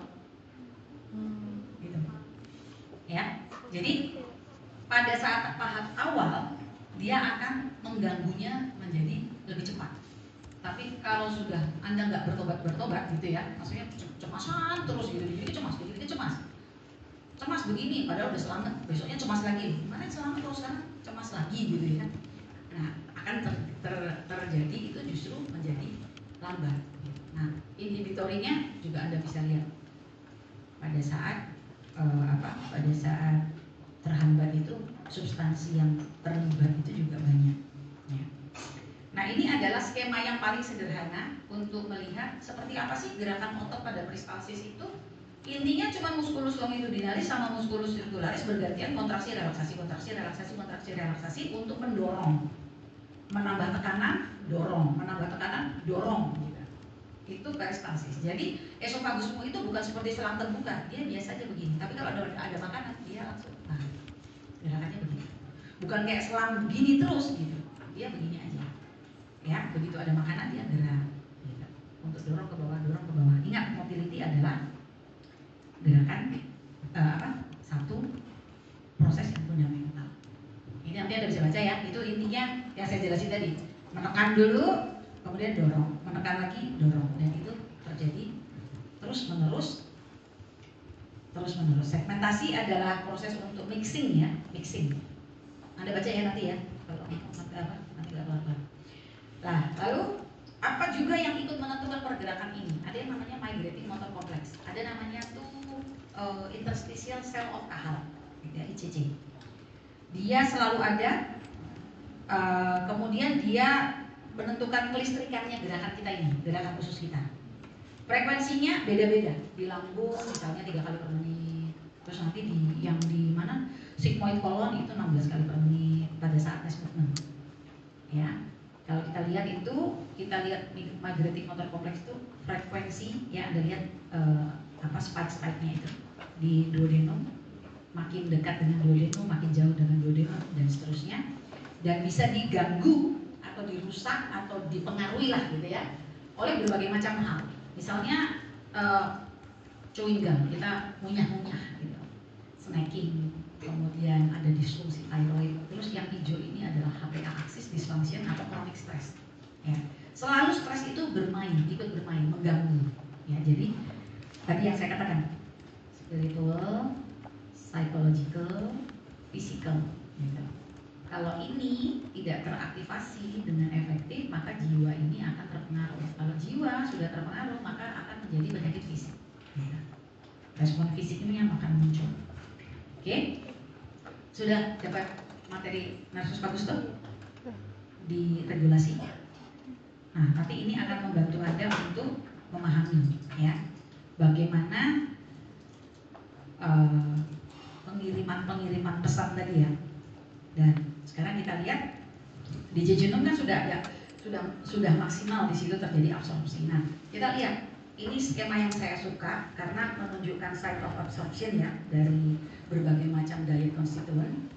Gitu. Ya. Jadi pada saat tahap awal dia akan mengganggunya menjadi lebih cepat. Tapi kalau sudah Anda nggak bertobat gitu ya, maksudnya cemasan terus gitu, jadi cemas begini, padahal udah selamat, besoknya cemas lagi, gimana selamat terus sekarang cemas lagi gitu ya. Nah akan terjadi itu justru menjadi lambat. Nah inhibitorinya juga Anda bisa lihat pada saat pada saat terhambat itu substansi yang terlibat itu juga banyak. Ya. Nah ini adalah skema yang paling sederhana untuk melihat seperti apa sih gerakan otot pada peristalsis itu. Intinya cuma musculus longitudinalis sama musculus circularis bergantian kontraksi relaksasi untuk mendorong, menambah tekanan, dorong gitu. Itu peristalsis. Jadi esopagusmu itu bukan seperti selang terbuka, dia biasa aja begini. Tapi kalau ada makanan dia langsung gerakannya begini. Bukan kayak selang begini terus gitu, dia begini aja. Ya, begitu ada makanan dia gerak gitu. Untuk dorong ke bawah. Ingat, motility adalah gerakan satu proses yang fundamental. Ini nanti Anda bisa baca ya. Itu intinya yang saya jelasin tadi. Menekan dulu, kemudian dorong, menekan lagi, dorong, dan itu terjadi terus menerus. Segmentasi adalah proses untuk mixing ya, Anda baca ya nanti ya. Kalau nanti nggak apa-apa. Nah, lalu apa juga yang ikut menentukan pergerakan ini? Ada yang namanya migrating motor complex, ada namanya tuh interstitial cell of Cahal, ya, ICC. Dia selalu ada, kemudian dia menentukan kelistrikannya gerakan kita ini, gerakan usus kita. Frekuensinya beda-beda, di lambung misalnya 3 kali per menit, terus nanti di mana sigmoid colon itu 16 kali per menit pada saat test movement, ya. Kalau kita lihat migrating motor complex itu frekuensi ya, Anda lihat spike-nya itu di duodenum, makin dekat dengan duodenum, makin jauh dengan duodenum dan seterusnya, dan bisa diganggu atau dirusak atau dipengaruhi lah gitu ya oleh berbagai macam hal. Misalnya chewing gum, kita munyah-munyah gitu, snacking, kemudian ada disfungsi thyroid. Terus yang hijau ini adalah HPA axis dysfunction atau chronic stress. Ya. Selalu stres itu ikut bermain, mengganggu. Ya, jadi tadi yang saya katakan spiritual, psychological, physical. Gitu. Kalau ini tidak teraktivasi dengan efektif, maka jiwa ini akan terpengaruh. Kalau jiwa sudah terpengaruh, maka akan menjadi penyakit fisik. Gitu. Respon fisik ini yang akan muncul. Oke? Sudah dapat materi narsus bagus tuh di regulasi. Nah, tapi ini akan membantu Anda untuk memahami ya bagaimana pengiriman pesan tadi ya. Dan sekarang kita lihat di jejunum kan sudah ada sudah maksimal di situ terjadi absorpsi. Nah, kita lihat ini skema yang saya suka karena menunjukkan site of absorption ya dari berbagai macam diet constituent.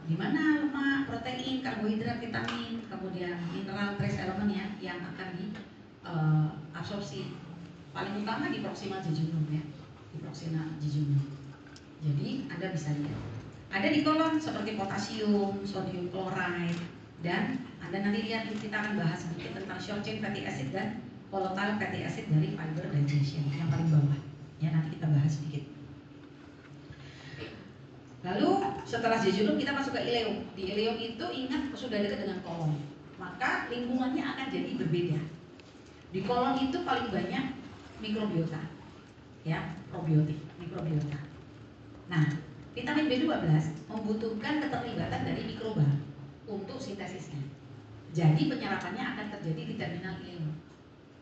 Di mana lemak, protein, karbohidrat, vitamin, kemudian mineral, trace element ya yang akan diabsorpsi. Paling utama di proximal jejunum ya, di proximal jejunum. Jadi Anda bisa lihat ada di kolom seperti potasium, sodium chloride, dan Anda nanti lihat kita akan bahas sedikit tentang short chain fatty acid dan volatile fatty acid dari fiber digestion yang paling bawah. Ya nanti kita bahas sedikit. Lalu setelah jejunum kita masuk ke ileum. Di ileum itu ingat sudah dekat dengan kolon, maka lingkungannya akan jadi berbeda. Di kolon itu paling banyak mikrobiota, ya probiotik, mikrobiota. Nah, vitamin B12 membutuhkan keterlibatan dari mikroba untuk sintesisnya. Jadi penyerapannya akan terjadi di terminal ileum.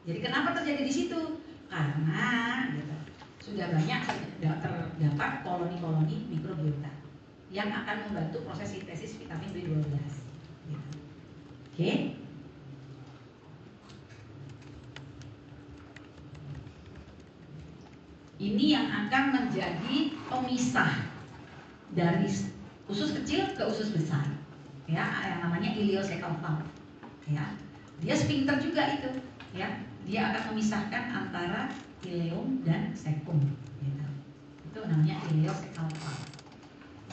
Jadi kenapa terjadi di situ? Karena gitu, sudah banyak terdapat koloni-koloni mikrobiota yang akan membantu proses sintesis vitamin B12. Gitu. Oke? Ini yang akan menjadi pemisah dari usus kecil ke usus besar, ya, yang namanya ileocecal valve. Ya, dia sphincter juga itu, ya, dia akan memisahkan antara ileum dan cecum. Gitu. Itu namanya ileocecal valve.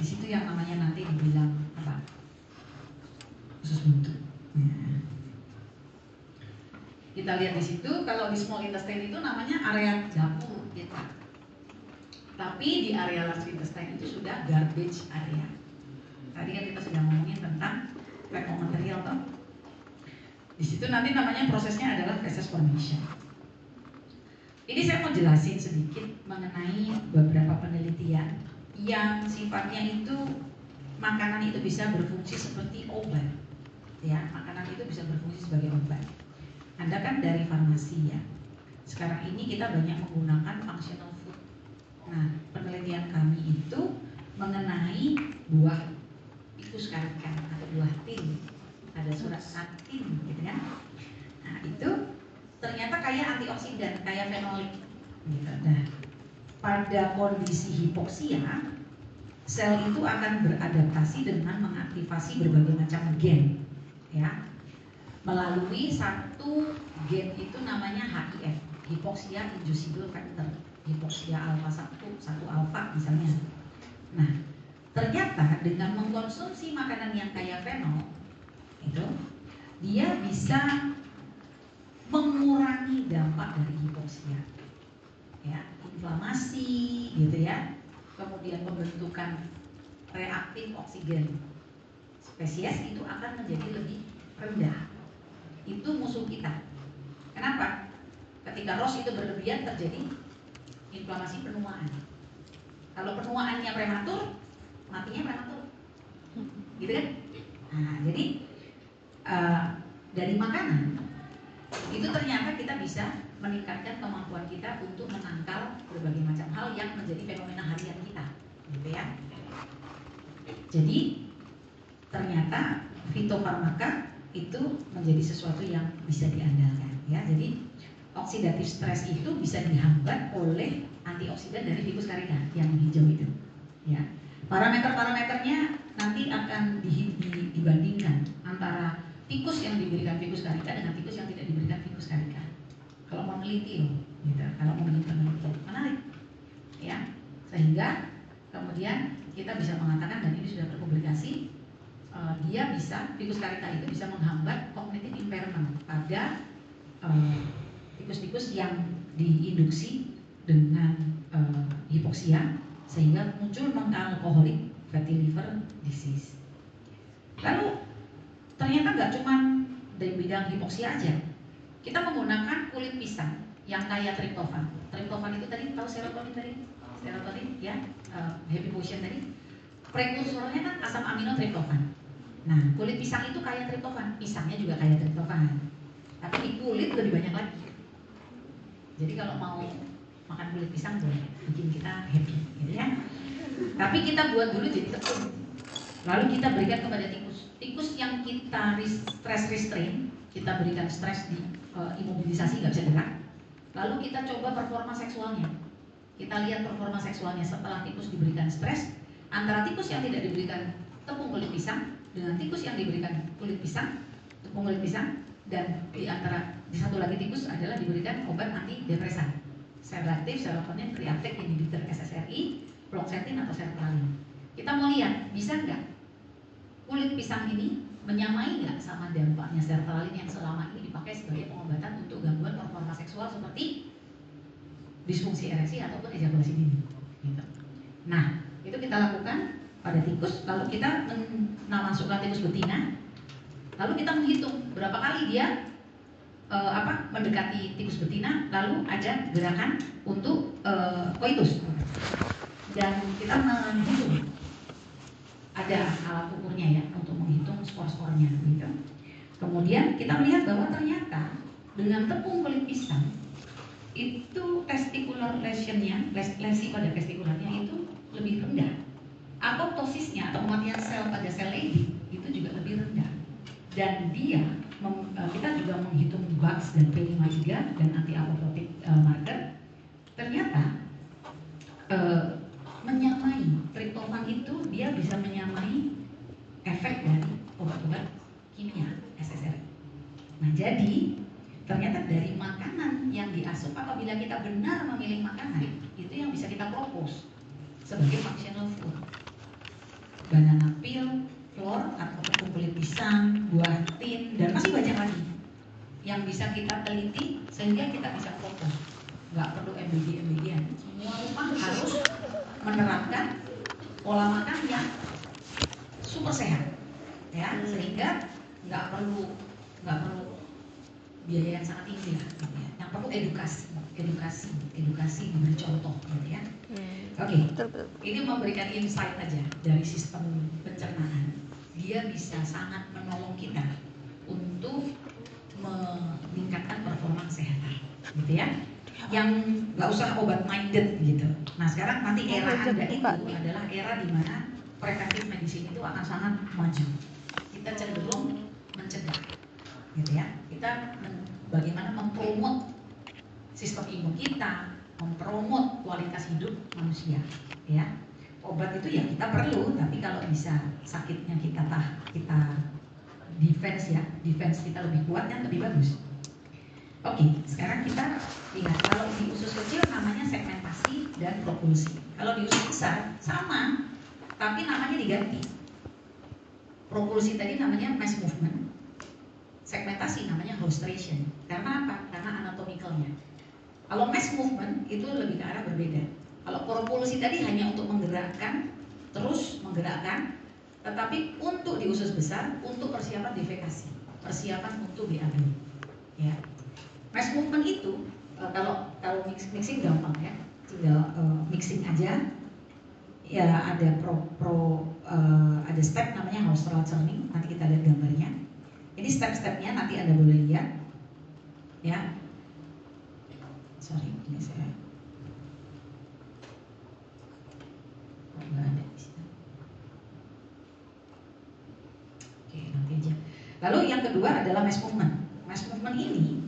Di situ yang namanya nanti dibilang apa? Usus buntu. Ya. Kita lihat di situ, kalau di small intestine itu namanya area dapur, gitu. Tapi di area large intestine itu sudah garbage area. Tadi kan kita sudah ngomongin tentang fecal material toh. Di situ nanti namanya prosesnya adalah feces formation. Ini saya mau jelasin sedikit mengenai beberapa penelitian yang sifatnya itu makanan itu bisa berfungsi seperti obat. Ya, makanan itu bisa berfungsi sebagai obat. Anda kan dari farmasi ya. Sekarang ini kita banyak menggunakan functional food. Nah, penelitian kami itu mengenai buah ficus carica atau buah tin, ada surat tin, gitu kan? Nah, itu ternyata kaya antioksidan, kaya fenolik. Gitu. Nah, pada kondisi hipoksia, sel itu akan beradaptasi dengan mengaktifasi berbagai macam gen, ya, melalui satu gen itu namanya HIF, hypoxia inducible factor. Hipoksia alfa 1 alfa misalnya. Nah, ternyata dengan mengkonsumsi makanan yang kaya fenol itu dia bisa mengurangi dampak dari hipoksia. Ya, inflamasi gitu ya. Kemudian pembentukan reaktif oksigen spesies itu akan menjadi lebih rendah. Itu musuh kita. Kenapa? Ketika ROS itu berlebihan terjadi inflamasi penuaan. Kalau penuaannya prematur, matinya prematur, gitu kan? Nah, jadi dari makanan itu ternyata kita bisa meningkatkan kemampuan kita untuk menangkal berbagai macam hal yang menjadi fenomena harian kita, gitu ya. Jadi ternyata fitofarmaka itu menjadi sesuatu yang bisa diandalkan, ya. Jadi oksidatif stres itu bisa dihambat oleh antioksidan dari ficus carica yang hijau itu. Ya, parameter-parameternya nanti akan dibandingkan antara ficus yang diberikan ficus carica dengan ficus yang tidak diberikan ficus carica. Kalau mau meneliti loh, gitu. Kalau mau bikin penelitian menarik, ya. Sehingga kemudian kita bisa mengatakan, dan ini sudah terpublikasi, dia bisa ficus carica itu bisa menghambat cognitive impairment pada tikus-tikus yang diinduksi dengan hipoksia sehingga muncul non-alcoholic fatty liver disease. Lalu ternyata nggak cuma dari bidang hipoksia aja. Kita menggunakan kulit pisang yang kaya triptofan. Triptofan itu tadi tahu serotonin tadi? Serotonin ya, happy motion tadi. Prekursornya kan asam amino triptofan. Nah, kulit pisang itu kaya triptofan, pisangnya juga kaya triptofan. Tapi di kulit lebih banyak lagi. Jadi kalau mau makan kulit pisang boleh, bikin kita happy, gitu ya. Tapi kita buat dulu jadi tepung. Lalu kita berikan kepada tikus. Tikus yang kita stress restrain, kita berikan stres di imobilisasi, nggak bisa gerak. Lalu kita coba performa seksualnya. Kita lihat performa seksualnya setelah tikus diberikan stres, antara tikus yang tidak diberikan tepung kulit pisang dengan tikus yang diberikan kulit pisang, tepung kulit pisang, dan di satu lagi tikus adalah diberikan obat antidepresan, seroaktif, serotonin, reuptake inhibitor SSRI, fluoxetine atau sertralin. Kita mau lihat bisa nggak kulit pisang ini menyamai nggak sama dampaknya sertralin yang selama ini dipakai sebagai pengobatan untuk gangguan performa seksual seperti disfungsi ereksi ataupun ejakulasi dini. Gitu. Nah, itu kita lakukan pada tikus. Lalu kita masukkan tikus betina. Lalu kita menghitung berapa kali dia mendekati tikus betina. Lalu ada gerakan untuk koitus. Dan kita menghitung. Ada alat ukurnya ya untuk menghitung skor-skornya gitu. Kemudian kita melihat bahwa ternyata dengan tepung kulit pisang itu testicular lesionnya, lesi pada testikularnya itu lebih rendah. Apoptosisnya atau kematian sel pada sel Leydig itu juga lebih rendah. Dan dia kita juga menghitung Bugs dan P53 dan anti-apoptotic marker. Ternyata menyamai triptofan itu dia bisa menyamai efek dari obat-obat kimia SSRI. Nah, jadi ternyata dari makanan yang diasup apabila kita benar memilih makanan itu yang bisa kita propose sebagai functional food. Banana peel, flor atau tepung kulit pisang, buah tin, dan masih banyak lagi yang bisa kita teliti sehingga kita bisa propose. Nggak perlu MBG-MBG-an. Semua rumah harus menerapkan pola makan yang super sehat, ya, sehingga nggak perlu biaya yang sangat tinggi lah, gitu ya. Yang perlu edukasi diberi contoh, gitu ya. Oke, ini memberikan insight aja dari sistem pencernaan. Dia bisa sangat menolong kita untuk meningkatkan performa kesehatan, gitu ya. Yang nggak usah obat minded gitu. Nah, sekarang nanti era Anda itu adalah era di mana preventive medicine itu akan sangat maju. Kita cenderung mencegah, gitu ya. Kita bagaimana mempromot sistem imun kita, mempromot kualitas hidup manusia, ya. Obat itu ya kita perlu, tapi kalau bisa sakitnya kita defense ya, defense kita lebih kuat kan lebih bagus. Oke, sekarang kita lihat kalau di usus kecil namanya segmentasi dan propulsi. Kalau di usus besar sama, tapi namanya diganti. Propulsi tadi namanya mass movement, segmentasi namanya hostration. Karena apa? Karena anatomicalnya. Kalau mass movement itu lebih ke arah berbeda. Kalau propulsi tadi hanya untuk menggerakkan, terus menggerakkan, tetapi untuk di usus besar untuk persiapan defekasi, persiapan untuk BAB. Ya. Mass movement itu kalau mixing gampang ya, tinggal mixing aja. Ya ada ada step namanya Hausdorff churning, nanti kita lihat gambarnya. Ini step-stepnya nanti Anda boleh lihat. Ya. Sorry, ini saya nggak ada di sini. Oke, nanti aja. Lalu yang kedua adalah mass movement. Mass movement ini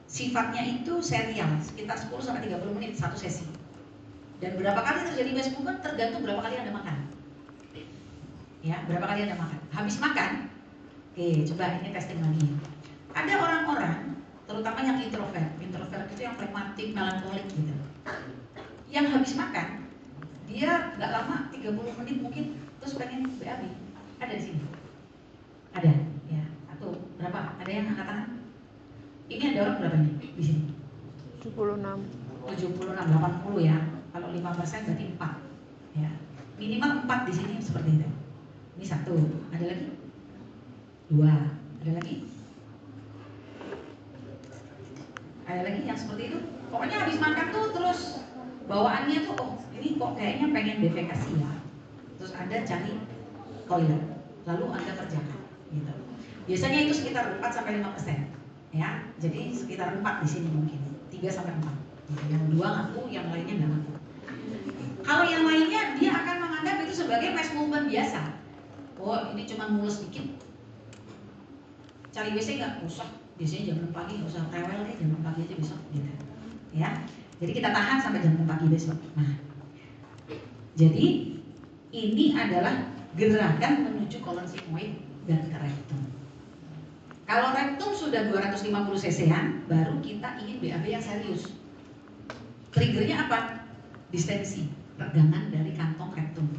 sifatnya itu serial, sekitar 10-30 menit satu sesi. Dan berapa kali terjadi mass movement tergantung berapa kali Anda makan. Ya, berapa kali Anda makan. Habis makan, oke, coba ini testing lagi. Ada orang-orang, terutama yang introvert itu yang flegmatik, melankolik gitu. Yang habis makan, dia nggak lama, 30 menit mungkin, terus pengen BAB. Ada di sini? Ada, ya. Atau berapa? Ada yang angkat tangan? Ini ada orang berapa nih di sini? 7. 76. 76, 80 ya. Kalau 5% berarti 4. Ya. Minimal 4 di sini seperti itu. Ini 1. Ada lagi? 2. Ada lagi? Ada lagi yang seperti itu? Pokoknya habis makan tuh terus bawaannya tuh, oh ini kok kayaknya pengen defekasi ya. Terus Anda cari toilet, lalu Anda kerjakan gitu. Biasanya itu sekitar 4-5%. Ya, jadi sekitar 4 di sini mungkin 3-4 gitu. Yang 2 ngaku, yang lainnya nggak ngaku. Kalau yang lainnya dia akan menganggap itu sebagai mass movement biasa. Oh ini cuma mulus dikit, cari WC nggak usah, biasanya jam 6 pagi nggak usah, rewel deh jam 6 pagi aja besok gitu. Ya, jadi kita tahan sampai jam 6 pagi besok. Nah, jadi ini adalah gerakan menuju colon sigmoid dan ke rektum. Kalau rektum sudah 250 cc-an, baru kita ingin BAB yang serius. Triggernya apa? Distensi, tegangan dari kantong rektum.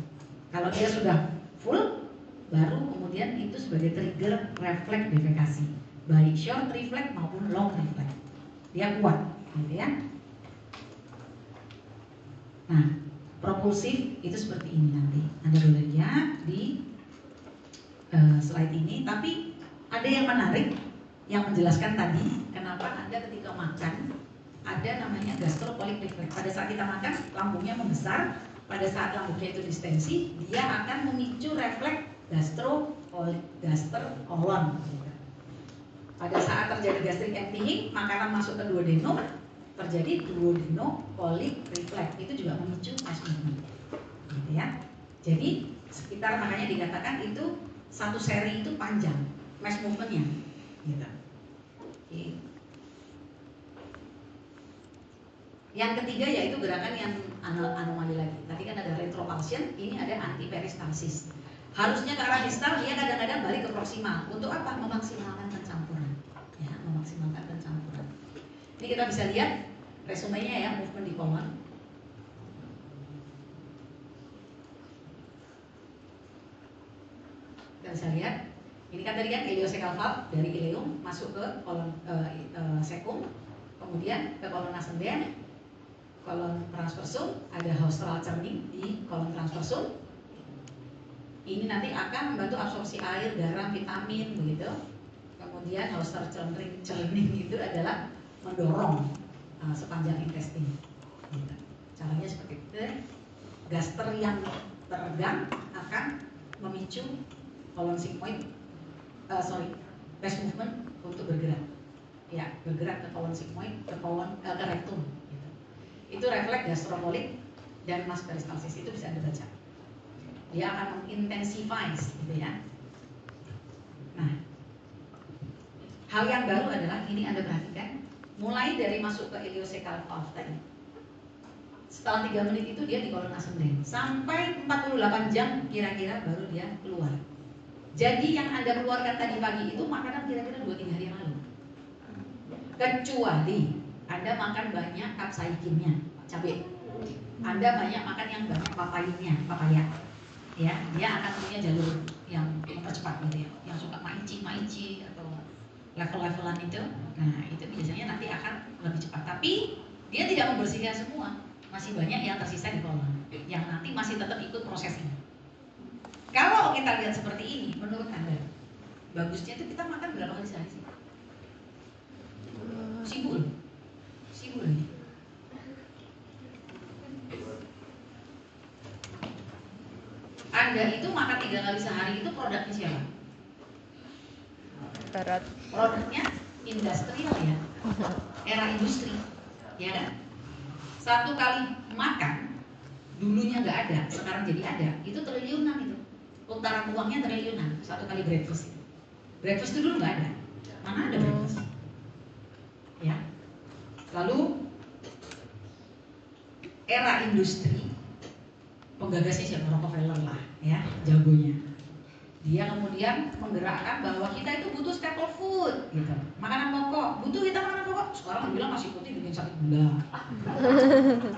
Kalau dia sudah full, baru kemudian itu sebagai trigger refleks defekasi, baik short refleks maupun long refleks. Dia kuat, gitu ya. Nah, propulsif itu seperti ini nanti. Anda boleh lihat di slide ini, tapi ada yang menarik yang menjelaskan tadi kenapa Anda ketika makan ada namanya gastropolik refleks. Pada saat kita makan lambungnya membesar, pada saat lambungnya itu distensi, dia akan memicu refleks gastrokolon. Pada saat terjadi gastric emptying, makanan masuk ke duodenum, terjadi duodenokolik refleks. Itu juga memicu mass movement. Gitu ya. Jadi sekitar makanya dikatakan itu satu seri itu panjang mass movementnya, gitu. Oke. Yang ketiga yaitu gerakan yang anomali lagi. Tadi kan ada retropulsion, ini ada antiperistalsis. Harusnya ke arah distal, dia kadang-kadang balik ke proksimal. Untuk apa? Memaksimalkan pencampuran. Ya, memaksimalkan pencampuran. Ini kita bisa lihat resumenya ya, movement di colon. Kita bisa lihat. Ini kan tadi kan ileocecal valve dari ileum masuk ke kolon cecum, kemudian ke kolon ascendens, kolon transversum, ada haustral churning di kolon transversum. Ini nanti akan membantu absorpsi air, garam, vitamin begitu. Kemudian haustral churning itu adalah mendorong sepanjang intestin. Gitu. Caranya seperti itu. Gaster yang teregang akan memicu kolon sigmoid, mass movement untuk bergerak. Ya, bergerak ke kolon sigmoid, ke rektum. Gitu. Itu refleks gastropolik dan mass peristalsis, itu bisa Anda baca. Dia akan mengintensify, gitu ya. Nah, hal yang baru adalah ini Anda perhatikan, mulai dari masuk ke ileocecal valve tadi. Setelah 3 menit itu dia di kolon ascendens, sampai 48 jam kira-kira baru dia keluar. Jadi yang Anda keluarkan tadi pagi itu makanan kira-kira 2-3 hari yang lalu. Kecuali Anda makan banyak capsaicinnya, cabai. Anda banyak makan yang banyak papaya. Ya, dia akan punya jalur yang mempercepat gitu ya. Yang suka maici atau level-levelan itu. Nah, itu biasanya nanti akan lebih cepat. Tapi dia tidak membersihkan semua. Masih banyak yang tersisa di kolon yang nanti masih tetap ikut proses ini. Kalau kita lihat seperti ini, menurut Anda, bagusnya itu kita makan berapa kali sehari sih? Sibul ini. Anda itu makan 3 kali sehari itu produknya siapa? Berat. Produknya industrial ya, era industri, ya kan? 1 kali makan, dulunya nggak ada, sekarang jadi ada, itu triliunan itu. Putaran uangnya triliunan 1 kali breakfast. Breakfast itu dulu nggak ada. Mana ada breakfast? Ya. Lalu era industri, penggagasnya siapa? Rockefeller lah, ya, jagonya. Dia kemudian menggerakkan bahwa kita itu butuh staple food, gitu. Makanan pokok, butuh kita makanan pokok. Sekarang bilang nasi putih bikin sakit gula,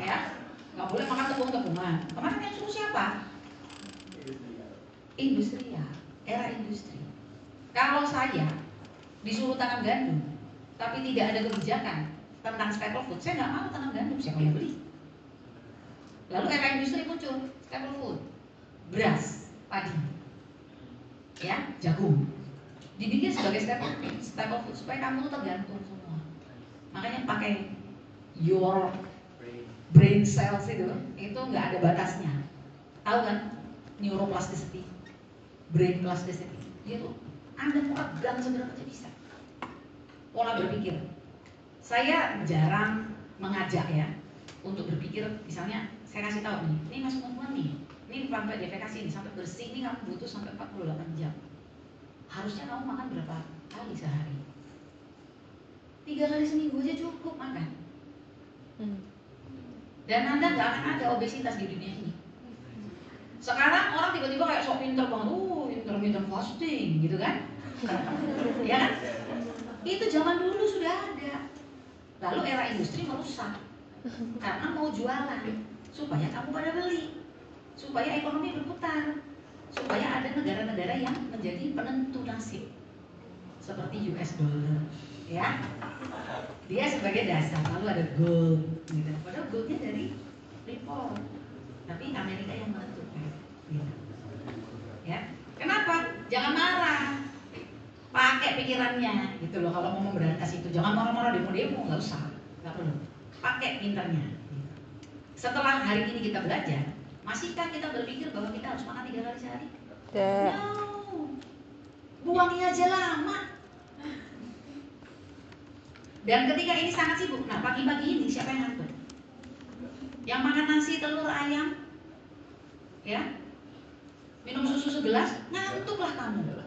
ya, nggak boleh makan tepung-tepungan. Kemarin yang suruh siapa? Industri ya, era industri. Kalau saya disuruh tanam gandum, tapi tidak ada kebijakan tentang staple food, saya nggak mau tanam gandum, siapa yang beli? Lalu era industri muncul, staple food, beras, padi, ya, jagung, dibikin sebagai staple food supaya kamu tuh tergantung semua. Makanya pakai your brain cells itu nggak ada batasnya. Tahu kan? Neuroplasticity, brain plasticity, dia tuh Anda mau pegang seberapa aja bisa. Pola berpikir. Saya jarang mengajak ya untuk berpikir, misalnya saya kasih tahu nih, ini masuk perempuan nih, ini sampai defekasi nih, sampai bersih ini kamu butuh sampai 48 jam. Harusnya kamu makan berapa kali sehari? 3 kali seminggu aja cukup makan. Dan Anda nggak akan ada obesitas di dunia ini. Sekarang orang tiba-tiba kayak sok pinter banget, intermittent fasting gitu kan? Ya kan? Itu zaman dulu sudah ada. Lalu era industri merusak karena mau jualan supaya kamu pada beli, supaya ekonomi berputar, supaya ada negara-negara yang menjadi penentu nasib seperti US dollar, ya. Dia sebagai dasar, lalu ada gold, gitu. Padahal goldnya dari Freeport, tapi Amerika yang menentukan, gitu. Ya, kenapa? Jangan marah, pakai pikirannya, gitu loh. Kalau mau memberantas itu, jangan marah-marah demo-demo, nggak usah, nggak perlu. Pakai pinternya. Setelah hari ini kita belajar, masihkah kita berpikir bahwa kita harus makan 3 kali sehari? No, buangnya aja lama. Dan ketika ini sangat sibuk, nah pagi-pagi ini siapa yang ngantuk? Yang makan nasi, telur, ayam, ya, minum susu segelas, ngantuklah kamu.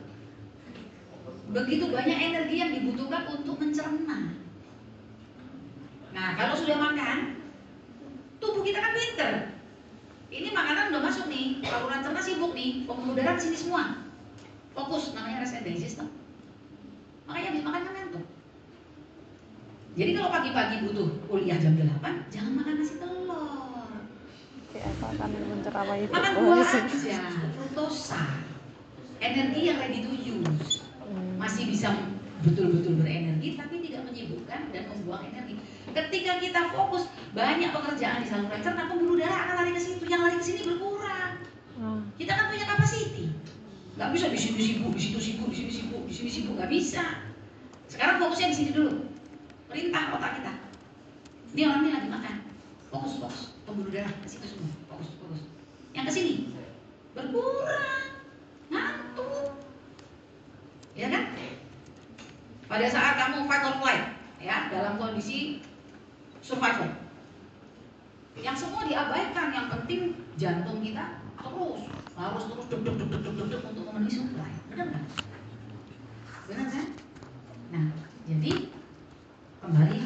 Begitu banyak energi yang dibutuhkan untuk mencerna. Nah, kalau sudah makan, tubuh kita kan pinter. Ini makanan udah masuk nih, saluran cerna sibuk nih, pembuluh darah di sini semua. Fokus, namanya rest and digest system. Makanya habis makan kan ngantuk. Jadi kalau pagi-pagi butuh kuliah jam 8, jangan makan nasi telur. Apa akan menceramai itu? Makan buah aja, fruktosa. Energi yang ready to use. Masih bisa betul-betul berenergi tapi tidak menyibukkan dan membuang energi. Ketika kita fokus banyak pekerjaan di saluran cerna, pembuluh darah akan lari ke situ, yang lari ke sini berkurang. Kita kan punya kapasiti, nggak bisa di situ sibuk, di situ sibuk, di sini sibuk, di sini sibuk, nggak bisa. Sekarang fokusnya di sini dulu, perintah otak kita. Ini orang ini lagi makan, fokus, pembuluh darah ke situ semua, fokus. Yang ke sini berkurang, ngantuk, ya kan? Pada saat kamu fight or flight, ya, dalam kondisi survival, yang semua diabaikan, yang penting jantung kita harus terus deg untuk memenuhi supply, benar nggak? Benar kan? Nah, jadi kembali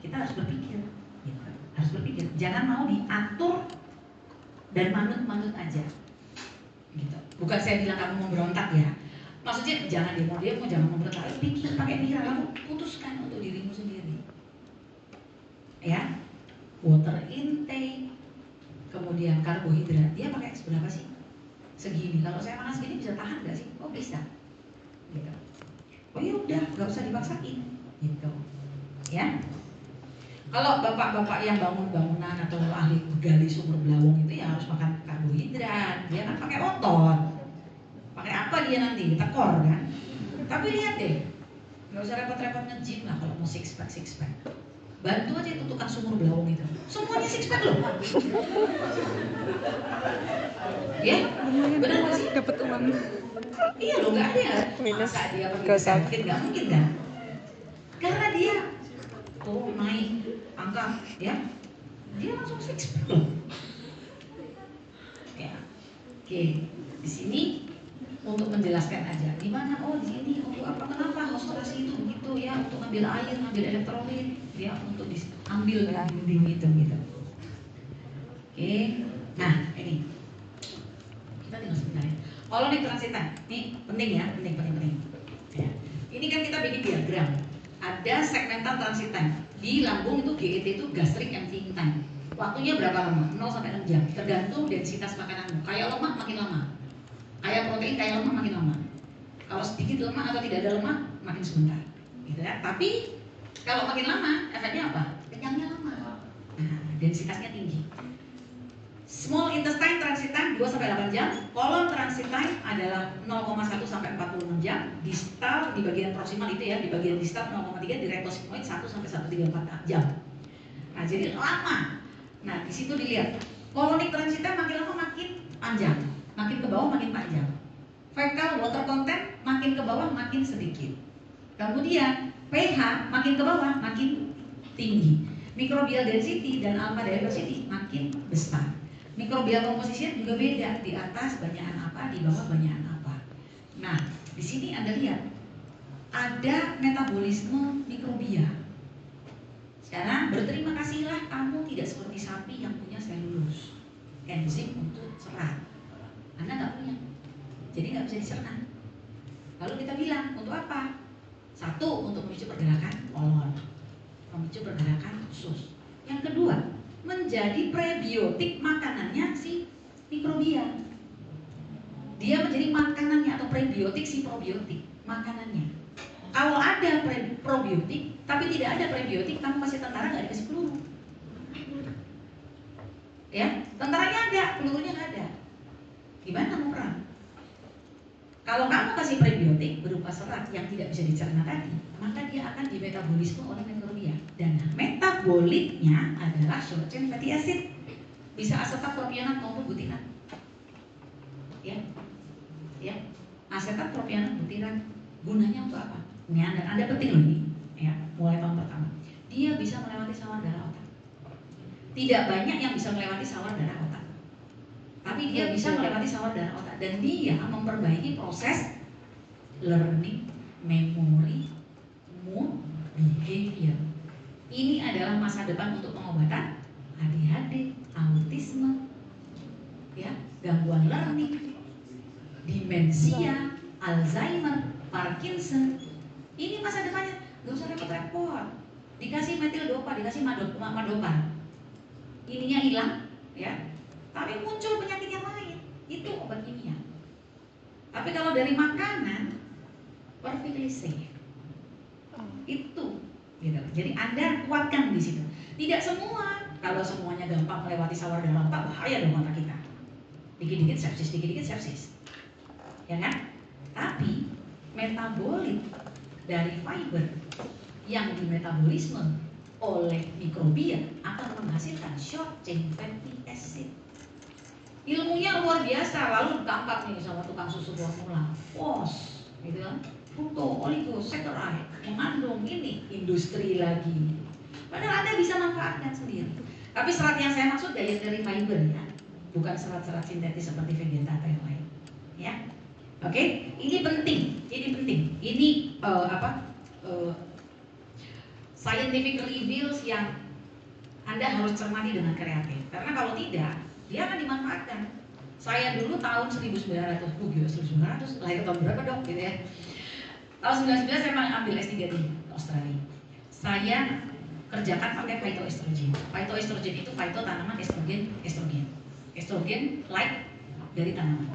kita harus berpikir, gitu. Jangan mau diatur dan manut aja, gitu. Bukan saya bilang kamu memberontak ya. Maksudnya jangan demo, jangan memberontak. Pikir, pakai pikiran, kamu putuskan untuk dirimu sendiri. Ya, water intake, kemudian karbohidrat, dia pakai seberapa sih? Segini. Kalau saya makan segini bisa tahan nggak sih? Oh bisa. Gitu. Oh ya udah, nggak usah dipaksain. Gitu. Ya. Kalau bapak-bapak yang bangun bangunan atau ahli gali sumur belawong itu ya harus makan karbohidrat. Dia kan pakai otot. Pakai apa dia nanti? Tekor kan? Tapi lihat deh, nggak usah repot-repot nge-gym lah kalau mau six pack. Bantu aja itu tukang sumur belawong itu. Semuanya six pack loh. Ya, benar nggak sih? Dapat uang. Iya loh, nggak ada ya. Minus. Masa dia pergi sakit, nggak mungkin kan? Karena dia naik angka, ya, dia langsung six pack loh. Ya, oke. Di sini untuk menjelaskan aja di mana, oh di sini untuk apa, kenapa hostrasi itu begitu ya, untuk ngambil air, ngambil elektrolit ya, untuk diambil dinding itu gitu. Oke, nah ini kita tinggal sebentar ya. Colonic transit time, ini penting ya, penting ya. Ini kan kita bikin diagram, ada segmental transit time. Di lambung itu GET itu gastric emptying time. Waktunya berapa lama? 0 sampai 6 jam, tergantung densitas makananmu. Kayak lemak makin lama, kayak protein, kayak lemak makin lama. Kalau sedikit lemak atau tidak ada lemak makin sebentar, gitu ya. Tapi Kalau makin lama, efeknya apa? Kenyangnya lama. Nah, densitasnya tinggi. Small intestine transit time 2-8 jam, colon transit time adalah 0,1 sampai 46 jam, distal di bagian proximal itu ya, di bagian distal 0,3, di rectosigmoid 1 sampai 1,34 jam. Nah, jadi lama. Nah, di situ dilihat, colonic transit time makin lama makin panjang, makin ke bawah makin panjang. Fecal water content makin ke bawah makin sedikit. Kemudian pH makin ke bawah makin tinggi. Microbial density dan alpha diversity makin besar. Microbial composition juga beda, di atas banyakan apa, di bawah banyakan apa. Nah, di sini Anda lihat ada metabolisme mikrobia. Sekarang berterima kasihlah kamu tidak seperti sapi yang punya selulus, enzim untuk serat. Anda nggak punya, jadi nggak bisa dicerna. Lalu kita bilang untuk apa? Satu, untuk memicu pergerakan kolon, memicu pergerakan usus. Yang kedua, menjadi prebiotik makanannya si mikrobia. Dia menjadi makanannya atau prebiotik si probiotik makanannya. Kalau ada probiotik tapi tidak ada prebiotik, kamu kasih tentara nggak dikasih peluru. Ya, tentaranya ada, pelurunya nggak ada. Gimana mau perang? Kalau kamu kasih prebiotik berupa serat yang tidak bisa dicerna tadi, maka dia akan dimetabolisme oleh mikrobia. Dan metabolitnya adalah short chain fatty acid, bisa asetat propionat maupun butinat. Ya, asetat propionat butinat. Gunanya untuk apa? Ini Anda penting loh ini, ya, mulai tahun pertama. Dia bisa melewati sawar darah otak. Tidak banyak yang bisa melewati sawar darah otak, tapi dia bisa melewati sawar darah otak dan dia memperbaiki proses learning, memory, mood, behavior. Ini adalah masa depan untuk pengobatan ADHD, autisme, ya, gangguan learning, demensia, Alzheimer, Parkinson. Ini masa depannya, nggak usah repot-repot. Dikasih metildopa, dikasih madopa, ininya hilang, ya. Tapi muncul penyakit yang lain, itu obat kimia. Tapi kalau dari makanan, perfectly safe. Itu, gitu. Jadi Anda kuatkan di situ. Tidak semua, kalau semuanya gampang melewati sawar darah otak, bahaya dong otak kita. Dikit-dikit sepsis, ya kan? Tapi metabolit dari fiber yang dimetabolisme oleh mikrobia akan menghasilkan short chain fatty acid. Ilmunya luar biasa, lalu tampak nih sama tukang susu formula, POS, gitu kan, fructose, oligosaccharide, mengandung ini, industri lagi. Padahal Anda bisa manfaatkan sendiri. Tapi serat yang saya maksud dietary fiber ya, bukan serat-serat sintetis seperti vegeta atau yang lain. Ya, oke, ini penting, ini scientific reveals yang Anda harus cermati dengan kreatif. Karena kalau tidak, dia akan dimanfaatkan. Saya dulu tahun 1900, lahir tahun berapa dok gitu ya. Tahun 1999 saya ambil S3 di Australia. Saya kerjakan pakai phytoestrogen. Phytoestrogen itu phyto tanaman, estrogen like dari tanaman.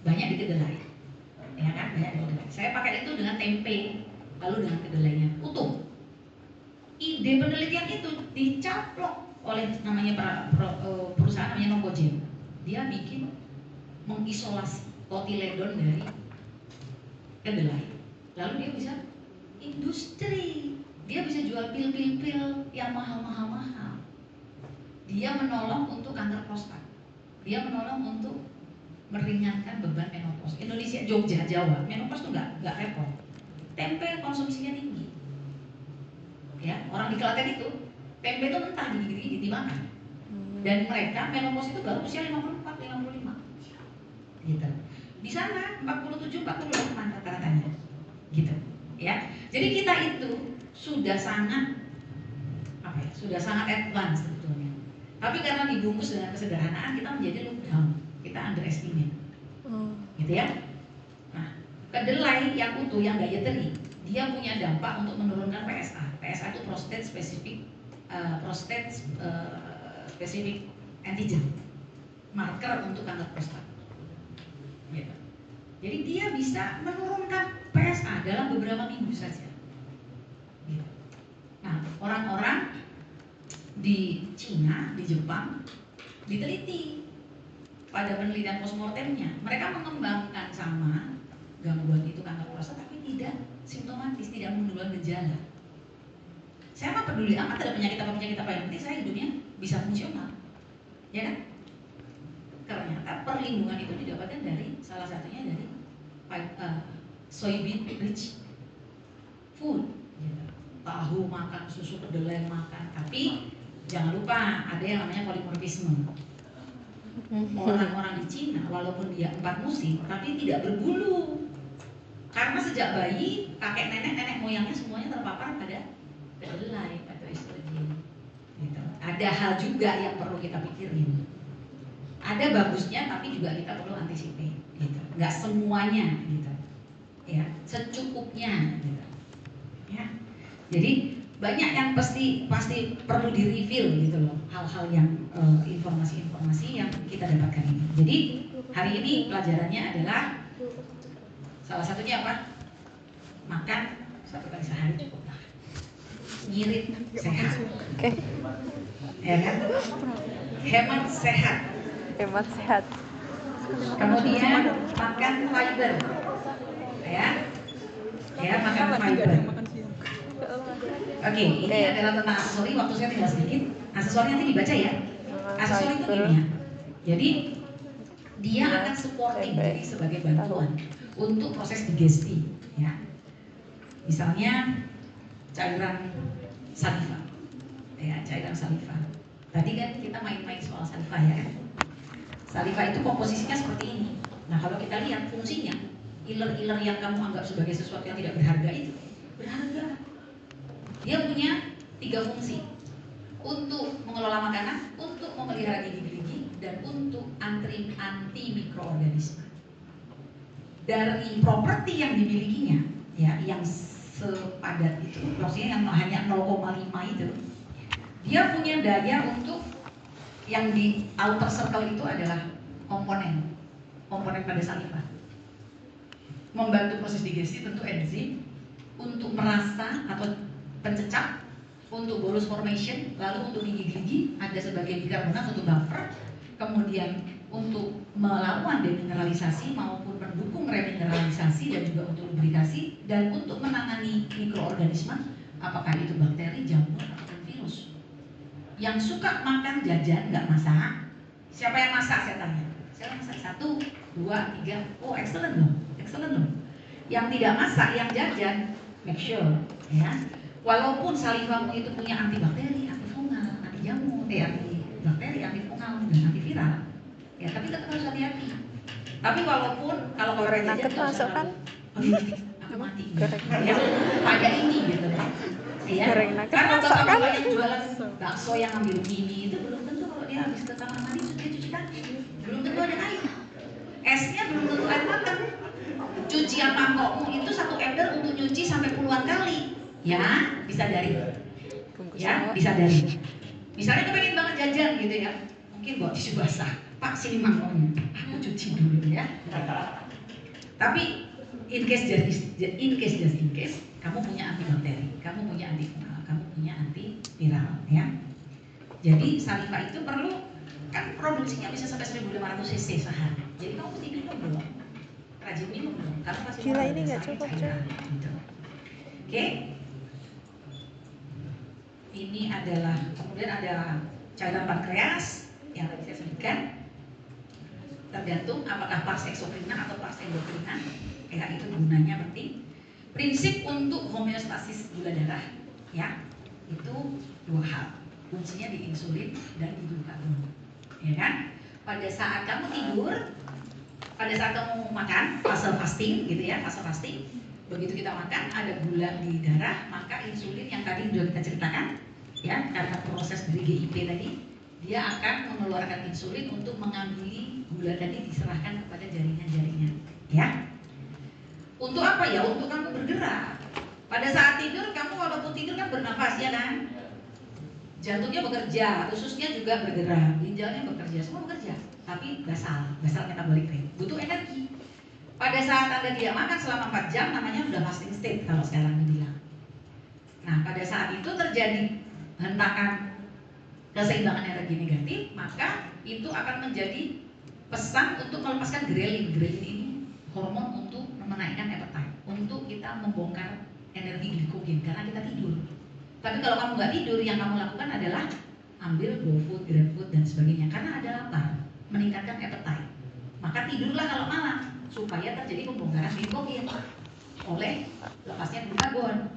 Banyak di kedelai. Ya kan, banyak di kedelai. Saya pakai itu dengan tempe, lalu dengan kedelainya utuh. Ide penelitian itu dicaplok oleh namanya perusahaan namanya Novogen. Dia bikin mengisolasi kotiledon dari kedelai. Lalu dia bisa industri. Dia bisa jual pil-pil yang mahal. Dia menolong untuk kanker prostat. Dia menolong untuk meringankan beban menopause. Indonesia, Jogja, Jawa, menopause itu nggak repot. Tempe konsumsinya tinggi. Ya, orang di Klaten itu tempe itu mentah digigit-gigit dimakan. Dan mereka menopause itu baru usia 54, 55. Gitu. Di sana 47, 48 rata-ratanya. Gitu. Ya. Jadi kita itu sudah sangat advance sebetulnya. Tapi karena dibungkus dengan kesederhanaan kita menjadi look down. Kita underestimate. Gitu ya. Nah, kedelai yang utuh yang dietary, dia punya dampak untuk menurunkan PSA. PSA itu prostate specific antigen, marker untuk kanker prostat. Gitu. Jadi dia bisa menurunkan PSA dalam beberapa minggu saja. Gitu. orang-orang di Cina, di Jepang diteliti pada penelitian postmortemnya, mereka mengembangkan sama gangguan itu kanker prostat tapi tidak simptomatis, tidak menunjukkan gejala. Saya mah peduli amat ada penyakit apa yang penting saya hidupnya bisa fungsional, ya kan? Ternyata perlindungan itu didapatkan dari salah satunya dari soybean rich food, gitu. Tahu makan, susu kedelai makan, tapi jangan lupa ada yang namanya polimorfisme. Orang-orang di Cina walaupun dia 4 musim tapi tidak berbulu, karena sejak bayi kakek nenek moyangnya semuanya terpapar pada kedelai atau estrogen. Gitu. Ada hal juga yang perlu kita pikirin. Ada bagusnya tapi juga kita perlu antisipasi. Gitu. Nggak semuanya, gitu. Ya, secukupnya. Gitu. Ya. Jadi banyak yang pasti perlu di-reveal gitu loh, hal-hal yang informasi-informasi yang kita dapatkan ini. Jadi hari ini pelajarannya adalah salah satunya apa? Makan 1 kali sehari cukup lah. Ngirit sehat. Oke. Ya kan? Hemat sehat. Hemat sehat. Kemudian makan fiber. Ya, makan fiber. Oke, ini adalah tentang aksesori. Waktu saya tinggal sedikit. Aksesori nanti dibaca ya. Aksesori itu gini ya. Jadi dia akan supporting, jadi sebagai bantuan untuk proses digesti. Ya. Misalnya cairan saliva. Ya, cairan saliva. Tadi kan kita main-main soal saliva ya kan. Saliva itu komposisinya seperti ini. Nah kalau kita lihat fungsinya, iler-iler yang kamu anggap sebagai sesuatu yang tidak berharga itu berharga. Dia punya 3 fungsi: untuk mengelola makanan, untuk memelihara gigi-gigi, dan untuk anti mikroorganisme. Dari properti yang dimilikinya, ya, yang sepadat itu, maksudnya yang hanya 0,5 itu, dia punya daya untuk yang di outer circle itu adalah komponen pada saliva. Membantu proses digesti tentu enzim, untuk merasa atau pencecah, untuk bolus formation, lalu untuk gigi-gigi ada sebagai bikarbonat untuk buffer, kemudian untuk melakukan demineralisasi maupun mendukung remineralisasi dan juga untuk lubrikasi, dan untuk menangani mikroorganisme, apakah itu bakteri, jamur, atau virus. Yang suka makan jajan nggak masak, siapa yang masak saya tanya? Saya masak 1, 2, 3, oh excellent loh. Yang tidak masak, yang jajan, make sure ya. Walaupun salivamu itu punya antibakteri, antifungal, anti jamur, antibakteri, antifungal, dan antiviral, ya tapi tetap harus hati-hati. Tapi walaupun kalau orang jajan nggak usah kan? aku mati, ya ada ini gitu, ya. Karena kan? yang jualan bakso yang ambil ini itu belum tentu kalau dia habis ke kamar mandi dia cuci kaki, belum tentu ada air. Esnya belum tentu air makan. Cucian mangkokmu itu 1 ember untuk nyuci sampai puluhan kali. Ya, bisa dari. Ya, bisa dari. Misalnya kepengen banget jajan gitu ya, mungkin bawa tisu basah. Pak, sini mangkoknya, aku cuci dulu ya. Tapi in case, kamu punya antibakteri, kamu punya antifungal, kamu punya antiviral ya. Jadi saliva itu perlu, kan produksinya bisa sampai 1500 cc sehari. Jadi kamu mesti minum dong, rajin minum dong, karena pasti gila ini nggak cukup gitu. Oke. Ini adalah, kemudian ada cairan pankreas yang tadi saya sebutkan. Tergantung apakah pars eksokrina atau pars endokrina, ya itu gunanya penting. Prinsip untuk homeostasis gula darah, ya itu 2 hal, kuncinya di insulin dan di glukagon, ya kan? Pada saat kamu tidur, pada saat kamu makan, fase fasting gitu ya, fase fasting, begitu kita makan ada gula di darah, maka insulin yang tadi sudah kita ceritakan, ya karena proses dari GIP tadi, dia akan mengeluarkan insulin untuk mengambil gula tadi diserahkan kepada jaringan-jaringan, ya. Untuk apa ya? Untuk kamu bergerak. Pada saat tidur, kamu walaupun tidur kan bernafas ya kan? Jantungnya bekerja, ususnya juga bergerak, ginjalnya bekerja, semua bekerja. Tapi basal metabolic rate, butuh energi. Pada saat Anda tidak makan selama 4 jam, namanya sudah fasting state kalau sekarang dibilang. Nah, pada saat itu terjadi hentakan keseimbangan energi negatif, maka itu akan menjadi pesan untuk melepaskan grelin. Grelin ini hormon untuk menaikkan appetite, untuk kita membongkar energi glikogen karena kita tidur. Tapi kalau kamu nggak tidur, yang kamu lakukan adalah ambil GoFood, GrabFood dan sebagainya karena ada lapar, meningkatkan appetite. Maka tidurlah kalau malam supaya terjadi pembongkaran glikogen oleh lepasnya glukagon.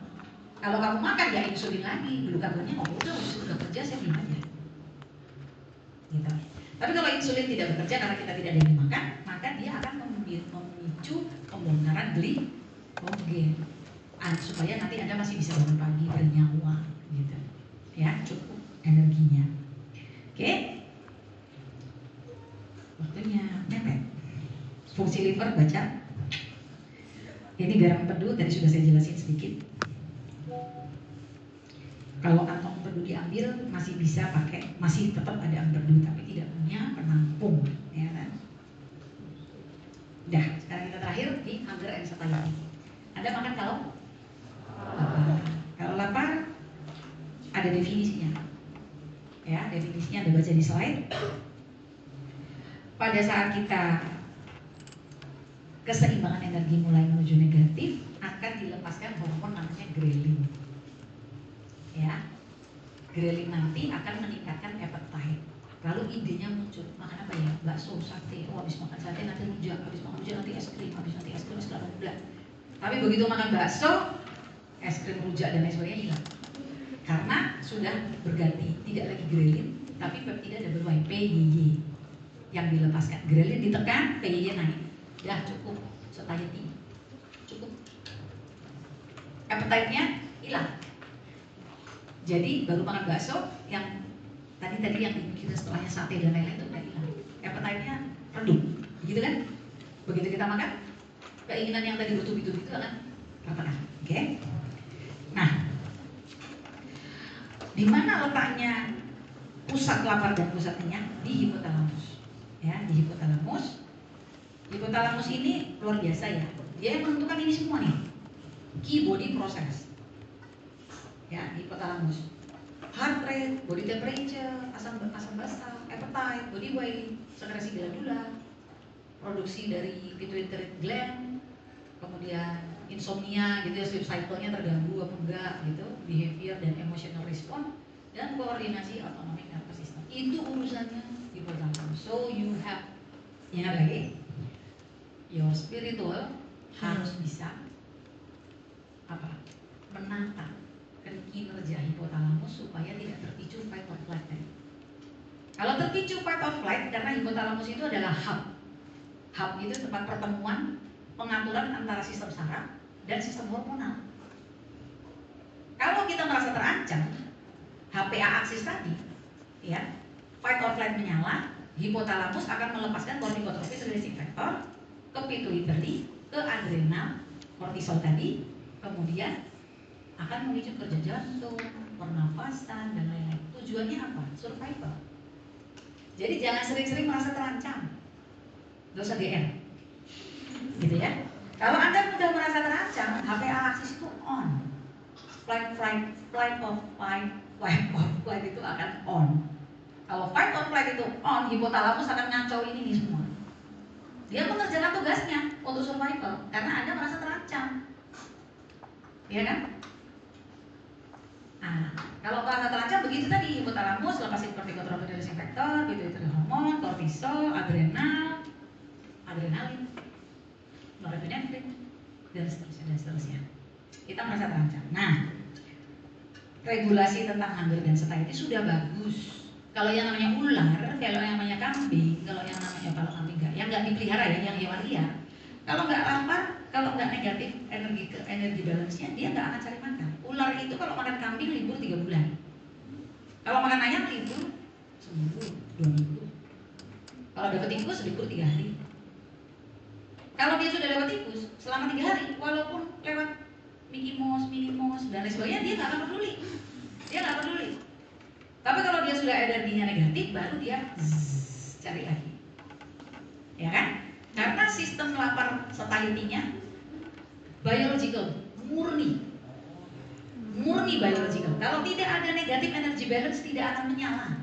Kalau kamu makan ya insulin lagi, glukagonnya udah sudah kerja, saya bilang aja. Gitu. Tapi kalau insulin tidak bekerja karena kita tidak ada yang dimakan, maka dia akan memicu pembongkaran glikogen supaya nanti Anda masih bisa bangun pagi bernyawa gitu. Ya, cukup energinya. Oke. Waktunya mepet. Fungsi liver baca. Ini garam empedu tadi sudah saya jelasin sedikit. Kalau kantong empedu diambil masih bisa pakai, masih tetap ada empedu tapi tidak punya penampung, ya kan? Dah, sekarang kita terakhir di hunger and satiety. Anda makan kalau lapar. Kalau lapar ada definisinya. Ya, definisinya Anda baca di slide. Pada saat kita keseimbangan energi mulai menuju negatif, akan dilepaskan hormon namanya grelin. Ya, grelin nanti akan meningkatkan appetite. Lalu idenya muncul, makan apa ya? Bakso, sate. Oh, habis makan sate nanti rujak, habis makan rujak nanti es krim, habis nanti es krim es kelapa muda. Tapi begitu makan bakso, es krim, rujak dan lain sebagainya hilang. Karena sudah berganti, tidak lagi grelin, tapi peptida double Y, PYY yang dilepaskan. Grelin ditekan, PYY naik. Dah cukup, satiety cukup. Appetite-nya hilang. Jadi baru makan bakso yang tadi yang kita setelahnya sate dan lain-lain itu udah hilang. Appetite-nya redup, begitu kan? Begitu kita makan, keinginan yang tadi bertubi-tubi itu akan tertekan. Oke? Nah, di mana letaknya pusat lapar dan pusat kenyang? Di hipotalamus. Ya, di hipotalamus. Hipotalamus ini luar biasa ya. Dia yang menentukan ini semua nih. Key body process. Ya, hipotalamus. Heart rate, body temperature, asam basah, appetite, body weight, sekresi glandula, produksi dari pituitary gland, kemudian insomnia gitu ya, sleep cycle-nya terganggu apa enggak gitu, behavior dan emotional response, dan koordinasi autonomic nervous system. Itu urusannya hipotalamus. So you have, ingat lagi, your spiritual harus bisa apa? Menata kinerja hipotalamus supaya tidak terpicu fight or flight. Kalau terpicu fight or flight, karena hipotalamus itu adalah hub. Hub itu tempat pertemuan pengaturan antara sistem saraf dan sistem hormonal. Kalau kita merasa terancam, HPA aksis tadi, ya, fight or flight menyala, hipotalamus akan melepaskan corticotrophic releasing factor ke pituitary, ke adrenal, kortisol tadi, kemudian akan memicu kerja jantung, pernafasan dan lain-lain. Tujuannya apa? Survival. Jadi jangan sering-sering merasa terancam. Dosa GR. Gitu ya. Kalau Anda sudah merasa terancam, HPA aksis itu on. Flight or flight itu akan on. Kalau fight or flight itu on, hipotalamus akan ngancau ini nih semua. Dia mengerjakan tugasnya untuk survival karena Anda merasa terancam. Iya kan? Nah, kalau merasa terancam begitu tadi, hipotalamus lepasin corticotrophic releasing factor, pituitary hormon, kortisol, adrenalin, norepinefrin, dan seterusnya. Kita merasa terancam. Nah, regulasi tentang hunger dan satiety sudah bagus. Kalau yang namanya ular, kalau yang namanya kambing, kalau kambing yang nggak dipelihara ya, yang hewan liar, kalau nggak lapar, kalau nggak negatif energi balance-nya, dia nggak akan cari makan. Ular itu kalau makan kambing libur 3 bulan. Kalau makan ayam libur seminggu, 2 minggu. Kalau dapat tikus libur 3 hari. Kalau dia sudah dapat tikus selama 3 hari, walaupun lewat Mickey Mouse, Minnie Mouse dan lain sebagainya, dia nggak akan peduli. Dia nggak peduli. Tapi kalau dia sudah energinya negatif, baru dia cari lagi. Ya kan? Karena sistem lapar satiety-nya biological, murni murni biological. Kalau tidak ada negatif energy balance tidak akan menyala.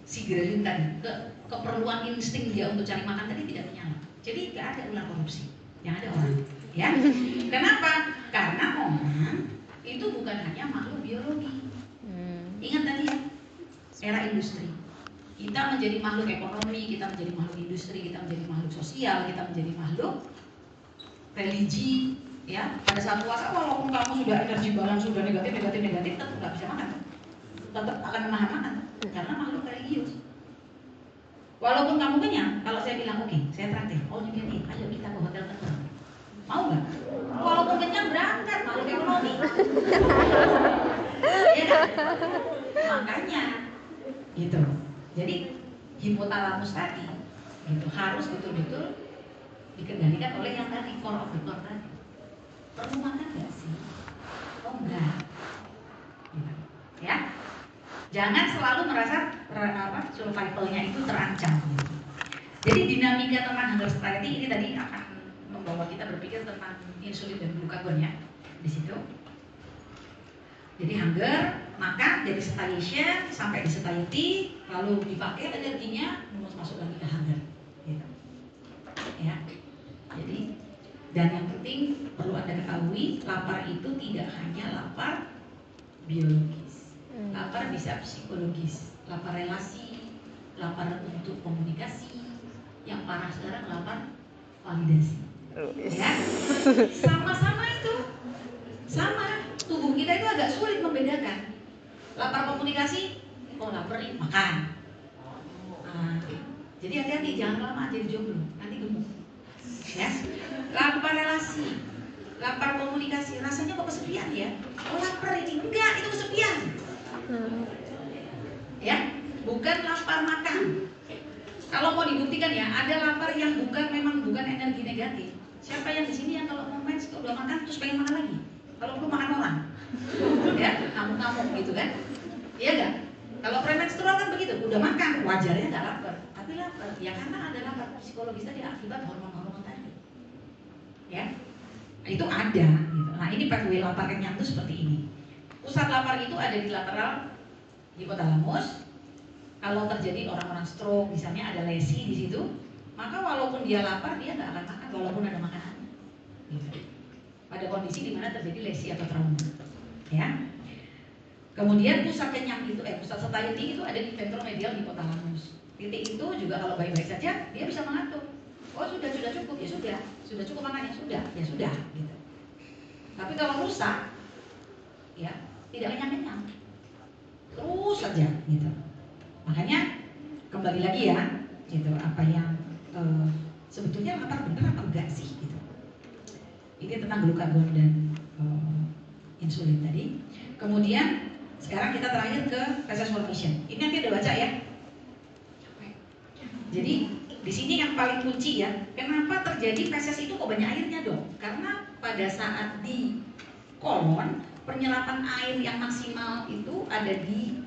Si grelin tadi, keperluan insting dia untuk cari makan tadi tidak menyala. Jadi nggak ada ular korupsi, yang ada orang. Ya, kenapa? Karena orang itu bukan hanya makhluk biologi. Ingat tadi ya, era industri. Kita menjadi makhluk ekonomi, kita menjadi makhluk industri, kita menjadi makhluk sosial, kita menjadi makhluk religi. Ya, pada saat puasa walaupun kamu sudah energi balance sudah negatif, tetap nggak bisa makan, tetap akan menahan makan karena makhluk religius. Walaupun kamu kenyang, kalau saya bilang oke, saya traktir, oh ini, ayo kita ke hotel tertentu, mau nggak? Walaupun kenyang berangkat makhluk ekonomi. Ya, makanya gitu. Jadi hipotalamus tadi gitu harus betul-betul dikendalikan oleh yang tadi core of the core tadi. Perlu makan nggak sih? Oh enggak. Gitu. Ya, jangan selalu merasa survivalnya itu terancam. Gitu. Jadi dinamika teman hunger satiety ini tadi akan membawa kita berpikir tentang insulin dan glukagon ya di situ. Jadi hunger, makan jadi satiation sampai di satiety, lalu dipakai energinya masuk lagi ke hunger. Gitu. Ya, jadi dan yang penting perlu Anda ketahui, lapar itu tidak hanya lapar biologis. Lapar bisa psikologis, lapar relasi, lapar untuk komunikasi. Yang parah sekarang lapar validasi. Ya, sama-sama itu, sama. Tubuh kita itu agak sulit membedakan. Lapar komunikasi, oh lapar ini makan. Jadi hati-hati, jangan lama jadi jomblo, nanti gemuk. Ya, lapar relasi, lapar komunikasi, rasanya kok kesepian ya? Oh lapar ini, enggak, itu kesepian. Ya, bukan lapar makan. Kalau mau dibuktikan ya, ada lapar yang memang bukan energi negatif. Siapa yang di sini yang kalau mau match udah makan terus pengen makan lagi? Kalau perlu makan orang, ya ngamuk-ngamuk gitu kan? Iya enggak? Kalau premenstrual kan begitu, udah makan wajarnya nggak lapar, tapi lapar ya karena ada lapar psikologis tadi akibat hormon-hormon tadi. Ya, itu ada. Gitu. Nah ini pathway lapar kenyang itu seperti ini. Pusat lapar itu ada di lateral hipotalamus. Kalau terjadi orang-orang stroke, misalnya ada lesi di situ, maka walaupun dia lapar dia nggak akan makan walaupun ada makanannya. Gitu. Pada kondisi di mana terjadi lesi atau trauma. Ya. Kemudian pusat kenyang itu, pusat satiety itu ada di ventromedial hipotalamus. Titik itu juga kalau baik-baik saja dia bisa mengatur. Oh sudah cukup ya sudah cukup makannya ya sudah gitu. Tapi kalau rusak, ya tidak kenyang-kenyang, terus saja gitu. Makanya kembali lagi ya, gitu apa yang sebetulnya lapar bener apa enggak sih gitu. Ini tentang glukagon dan insulin tadi. Kemudian sekarang kita terakhir ke feces formation. Ini nanti udah baca ya. Jadi di sini yang paling kunci ya, kenapa terjadi feces itu kok banyak airnya dong? Karena pada saat di kolon penyerapan air yang maksimal itu ada di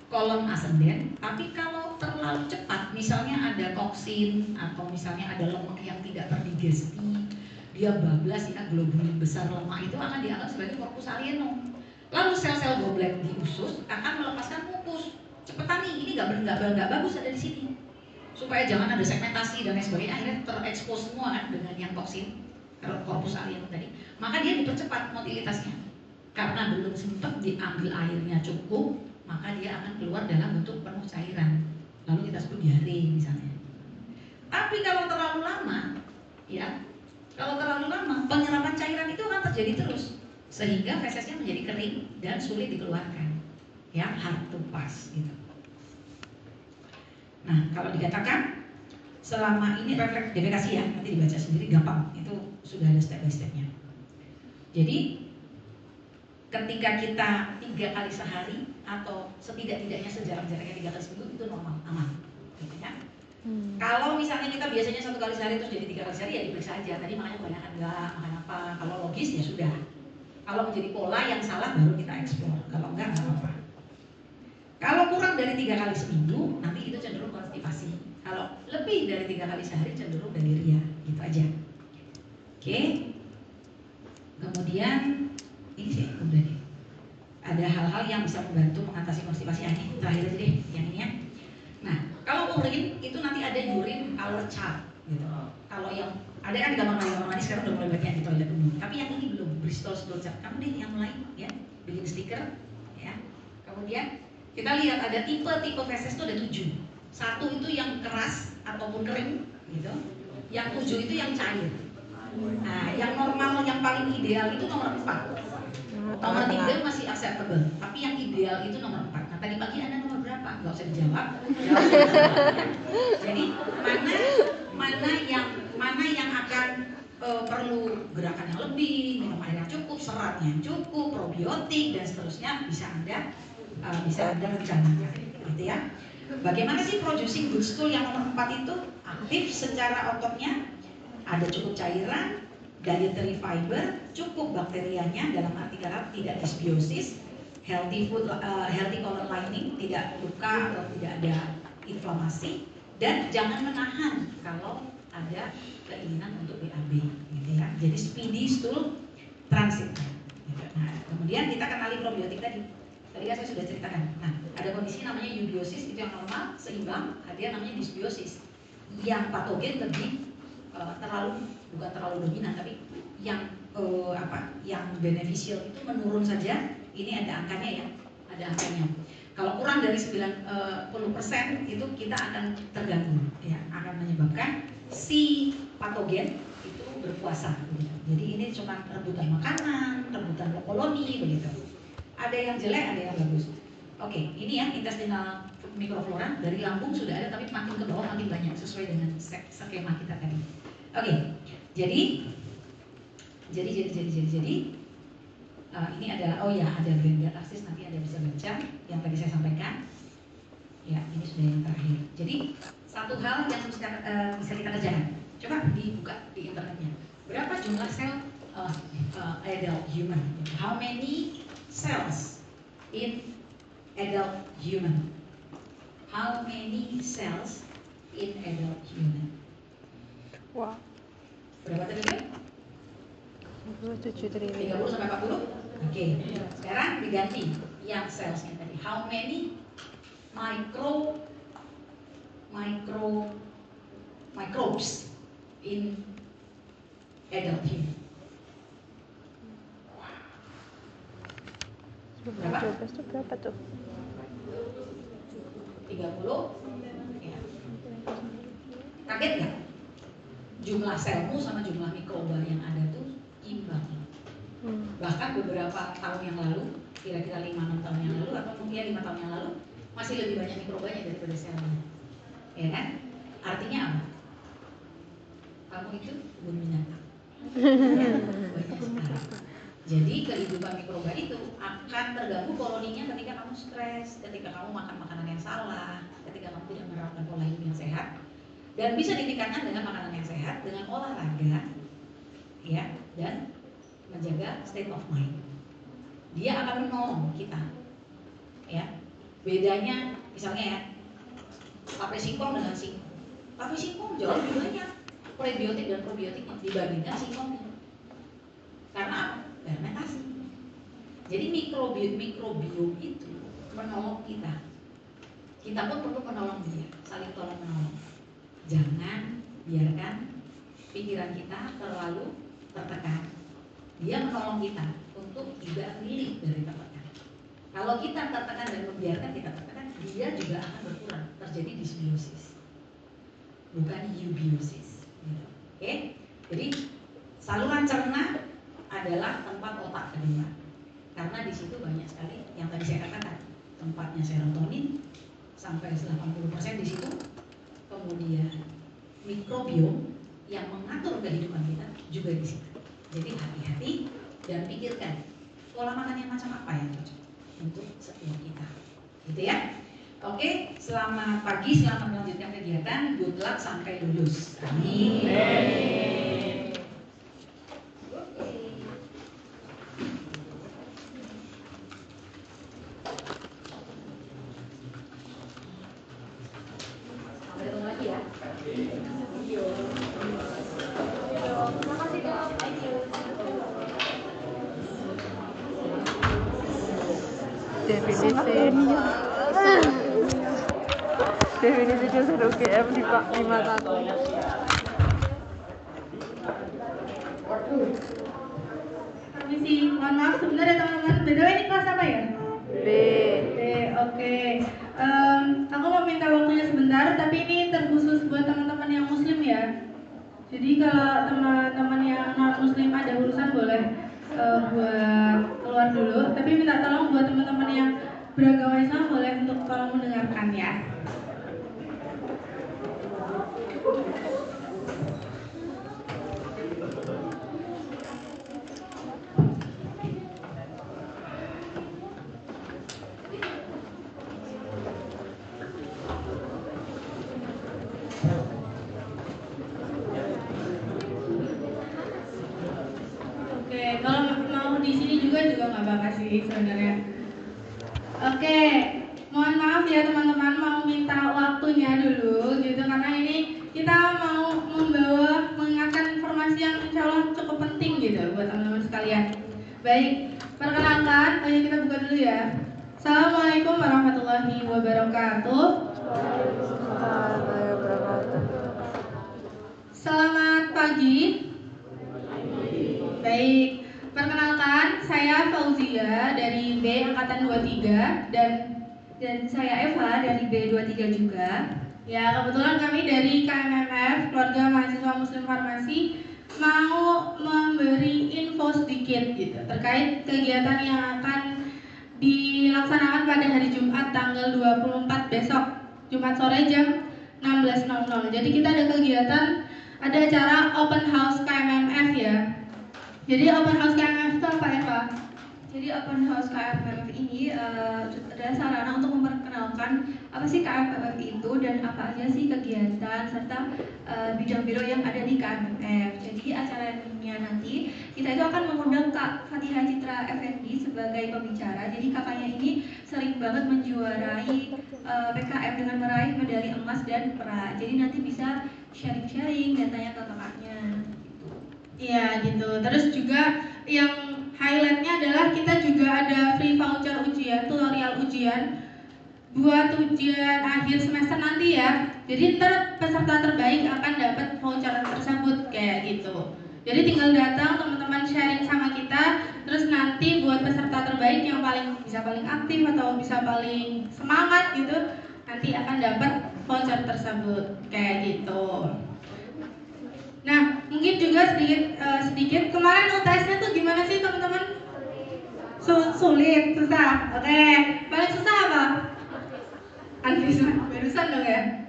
kolon ascendent, tapi kalau terlalu cepat, misalnya ada toksin atau misalnya ada lemak yang tidak terdigesti, dia bablas ya, globulin besar lemak itu akan dianggap sebagai corpus alienum. Lalu sel-sel goblet di usus akan melepaskan mukus. Cepetan nih, ini nggak bagus ada di sini. Supaya jangan ada segmentasi dan lain sebagainya, akhirnya terekspos semua kan dengan yang toksin, corpus alienum tadi. Maka dia dipercepat motilitasnya. Karena belum sempat diambil airnya cukup, maka dia akan keluar dalam bentuk penuh cairan. Lalu kita sebut diare misalnya. Tapi kalau terlalu lama, ya, penyerapan cairan itu akan terjadi terus, sehingga fesesnya menjadi kering dan sulit dikeluarkan, ya, hard to pass gitu. Nah, kalau dikatakan selama ini refleks defekasi ya, nanti dibaca sendiri gampang, itu sudah ada step by stepnya. Jadi ketika kita 3 kali sehari atau setidak-tidaknya sejarak-jaraknya 3 kali seminggu itu normal, aman, gitu ya. Kalau misalnya kita biasanya 1 kali sehari terus jadi 3 kali sehari ya diperiksa aja. Tadi makanya kebanyakan enggak, makan apa. Kalau logis ya sudah. Kalau menjadi pola yang salah baru kita eksplor. Kalau enggak apa-apa. Kalau kurang dari 3 kali seminggu nanti itu cenderung konstipasi. Kalau lebih dari 3 kali sehari cenderung deliria, gitu aja. Oke. Kemudian ini sih udah deh. ada hal-hal yang bisa membantu mengatasi konstipasi. Ini terakhir aja deh yang ini ya. Nah, kalau urin itu nanti ada urine color chart gitu. Kalau yang ada kan di kamar mandi sekarang udah mulai banyak di toilet umum. Tapi yang ini belum, Bristol stool chart. Kamu deh yang mulai ya, bikin stiker ya. Kemudian kita lihat ada tipe feses itu ada 7. 1 itu yang keras ataupun kering gitu. Yang 7 itu yang cair. Nah, yang normal yang paling ideal itu nomor 4. Nomor 3 masih acceptable, tapi yang ideal itu nomor 4. Nah, tadi pagi Anda nomor berapa? Gak usah dijawab. Jadi mana yang akan perlu gerakan yang lebih, minum air yang cukup, serat yang cukup, probiotik dan seterusnya bisa Anda rencanakan, gitu ya. Bagaimana sih producing good stool yang nomor 4 itu? Aktif secara ototnya, ada cukup cairan, dietary fiber, cukup bakterianya, dalam arti kata tidak dysbiosis, healthy food, healthy colon lining, tidak luka atau tidak ada inflamasi, dan jangan menahan kalau ada keinginan untuk BAB, gitu ya. Jadi speedy stool transit. Nah, kemudian kita kenali probiotik tadi. Tadi kan saya sudah ceritakan. Nah, ada kondisi namanya eubiosis, itu yang normal, seimbang. Ada yang namanya dysbiosis, yang patogen lebih bukan terlalu dominan, tapi yang yang beneficial itu menurun saja. Ini ada angkanya ya, ada angkanya. Kalau kurang dari 90% itu kita akan terganggu, ya, akan menyebabkan si patogen itu berkuasa. Begitu. Jadi ini cuma rebutan makanan, rebutan koloni begitu. Ada yang jelek, ada yang bagus. Oke, ini ya intestinal mikroflora dari lambung sudah ada, tapi makin ke bawah makin banyak sesuai dengan skema kita tadi. Oke, jadi ini ada ada Grandiatarsis, nanti Anda bisa baca yang tadi saya sampaikan. Ya, ini sudah yang terakhir. Jadi satu hal yang bisa kita kerjakan. Coba dibuka di internetnya. Berapa jumlah sel adult human? How many cells in adult human? How many cells in adult human? Wow. Berapa tadi? 27 triliun. 30 sampai 40? Oke. Sekarang diganti yang cellsnya tadi. How many microbes in adult human? Berapa? 12 itu berapa tuh? 30. Ya. Kaget nggak? Jumlah selmu sama jumlah mikroba yang ada tuh imbang. Bahkan beberapa tahun yang lalu, kira-kira 5-6 tahun yang lalu atau mungkin 5 tahun yang lalu, masih lebih banyak mikrobanya daripada selnya. Ya kan? Artinya apa? Kamu itu kebun binatang. Ya, banyak sekarang. Jadi kehidupan mikroba itu akan terganggu koloninya ketika kamu stres, ketika kamu makan makanan yang salah, ketika kamu tidak menerapkan pola hidup yang sehat. Dan bisa ditingkatkan dengan makanan yang sehat, dengan olahraga, ya, dan menjaga state of mind. Dia akan menolong kita, ya. Bedanya, misalnya ya, pakai singkong dengan singkong. Pakai singkong jauh lebih banyak prebiotik dan probiotiknya dibandingkan singkongnya. Karena fermentasi. Jadi mikrobiom itu menolong kita. Kita pun perlu menolong dia, saling tolong menolong. Jangan biarkan pikiran kita terlalu tertekan. Dia menolong kita untuk juga rilis dari tertekan. Kalau kita tertekan dan membiarkan kita tertekan, dia juga akan berkurang, terjadi dysbiosis, bukan eubiosis. Oke? Jadi saluran cerna adalah tempat otak kedua, karena di situ banyak sekali yang tadi saya katakan, tempatnya serotonin sampai 80% di situ. Kemudian mikrobiom yang mengatur kehidupan kita juga di situ. Jadi hati-hati dan pikirkan pola makan yang macam apa yang cocok untuk setiap kita, gitu ya. Oke, selamat pagi, selamat melanjutkan kegiatan. Good luck sampai lulus. Amin. Definisi dosen UGM di mataku. Permisi, mohon maaf sebentar ya teman-teman. BTW ini kelas apa ya? B. Oke. Aku mau minta waktunya sebentar, tapi ini terkhusus buat teman-teman yang muslim ya. Jadi kalau teman-teman yang non muslim ada urusan boleh buat keluar dulu. Tapi minta tolong buat teman-teman yang beragama Islam boleh untuk tolong mendengarkan ya. Oke, kalau mau di sini juga nggak apa-apa sih sebenarnya. Oke, mohon maaf ya teman-teman, mau minta waktunya dulu gitu karena ini kita mau mengingatkan informasi yang insya Allah cukup penting gitu buat teman-teman sekalian. Baik, perkenalkan, ayo kita buka dulu ya. Assalamualaikum warahmatullahi wabarakatuh. Selamat pagi. Baik, perkenalkan saya Fauzia dari B angkatan 23 dan saya Eva dari B23 juga. Ya, kebetulan kami dari KMMF, Keluarga Mahasiswa Muslim Farmasi, mau memberi info sedikit gitu terkait kegiatan yang akan dilaksanakan pada hari Jumat tanggal 24 besok, Jumat sore jam 16.00. Jadi kita ada kegiatan, ada acara open house KMMF ya. Jadi open house KMMF itu apa ya Pak? Jadi open house KMMF ini adalah sarana untuk memperkenalkan apa sih KMMF itu dan apa aja sih kegiatan serta bidang-bidang yang ada di KMMF. Jadi acaranya nanti kita itu akan mengundang Kak Fatihah Citra Effendi sebagai pembicara. Jadi kakaknya ini sering banget menjuarai PKM dengan meraih medali emas dan perak. Jadi nanti bisa sharing-sharing dan tanya ke kakaknya. Iya gitu. Terus juga yang highlightnya adalah kita juga ada free voucher ujian, tutorial ujian buat ujian akhir semester nanti ya. Jadi ntar peserta terbaik akan dapat voucher tersebut kayak gitu. Jadi tinggal datang teman-teman sharing sama kita. Terus nanti buat peserta terbaik yang bisa paling aktif atau bisa paling semangat gitu, nanti akan dapat voucher tersebut kayak gitu. Nah, mungkin juga sedikit kemarin UTS-nya tuh gimana sih teman-teman? Sulit, susah. Oke, paling susah apa? Barusan dong ya?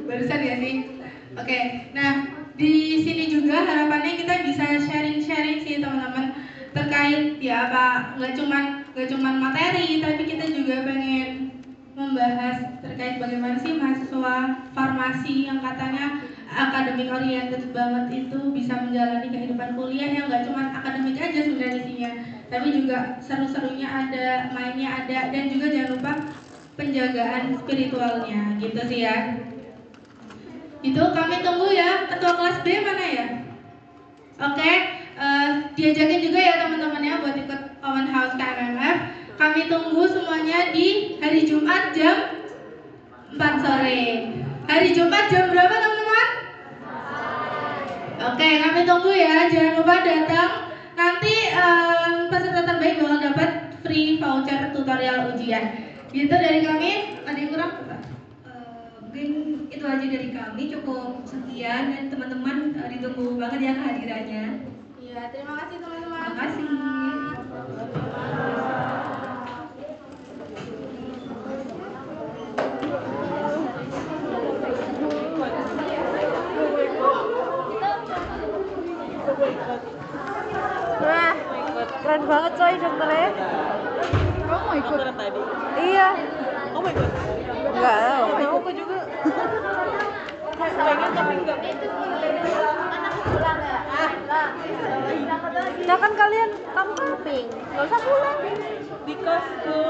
Barusan ya sih? Oke, nah di sini juga harapannya kita bisa sharing-sharing sih teman-teman terkait ya apa nggak cuman materi, tapi kita juga pengen membahas terkait bagaimana sih mahasiswa farmasi yang katanya akademik oriented banget itu bisa menjalani kehidupan kuliah yang nggak cuma akademik aja sebenarnya isinya, tapi juga seru-serunya ada, mainnya ada, dan juga jangan lupa penjagaan spiritualnya gitu sih ya. Itu kami tunggu ya. Ketua kelas B mana ya? Oke, diajakin juga ya teman-temannya buat ikut open house KMMF. Kami tunggu semuanya di hari Jumat jam 4 sore. Hari Jumat jam berapa teman-teman? Oke, kami tunggu ya. Jangan lupa datang. Nanti peserta terbaik bakal dapat free voucher tutorial ujian. Gitu dari kami. Ada yang kurang? Mungkin itu aja dari kami, cukup sekian dan teman-teman ditunggu banget ya kehadirannya. Iya, terima kasih teman-teman. Terima kasih. Wah, keren banget coy dokternya. Kamu mau ikut tadi? Iya. Kamu mau ikut? Enggak tahu. Aku juga. Pengen tapi enggak. Nah kan kalian kamu camping, nggak usah pulang. Di kosku.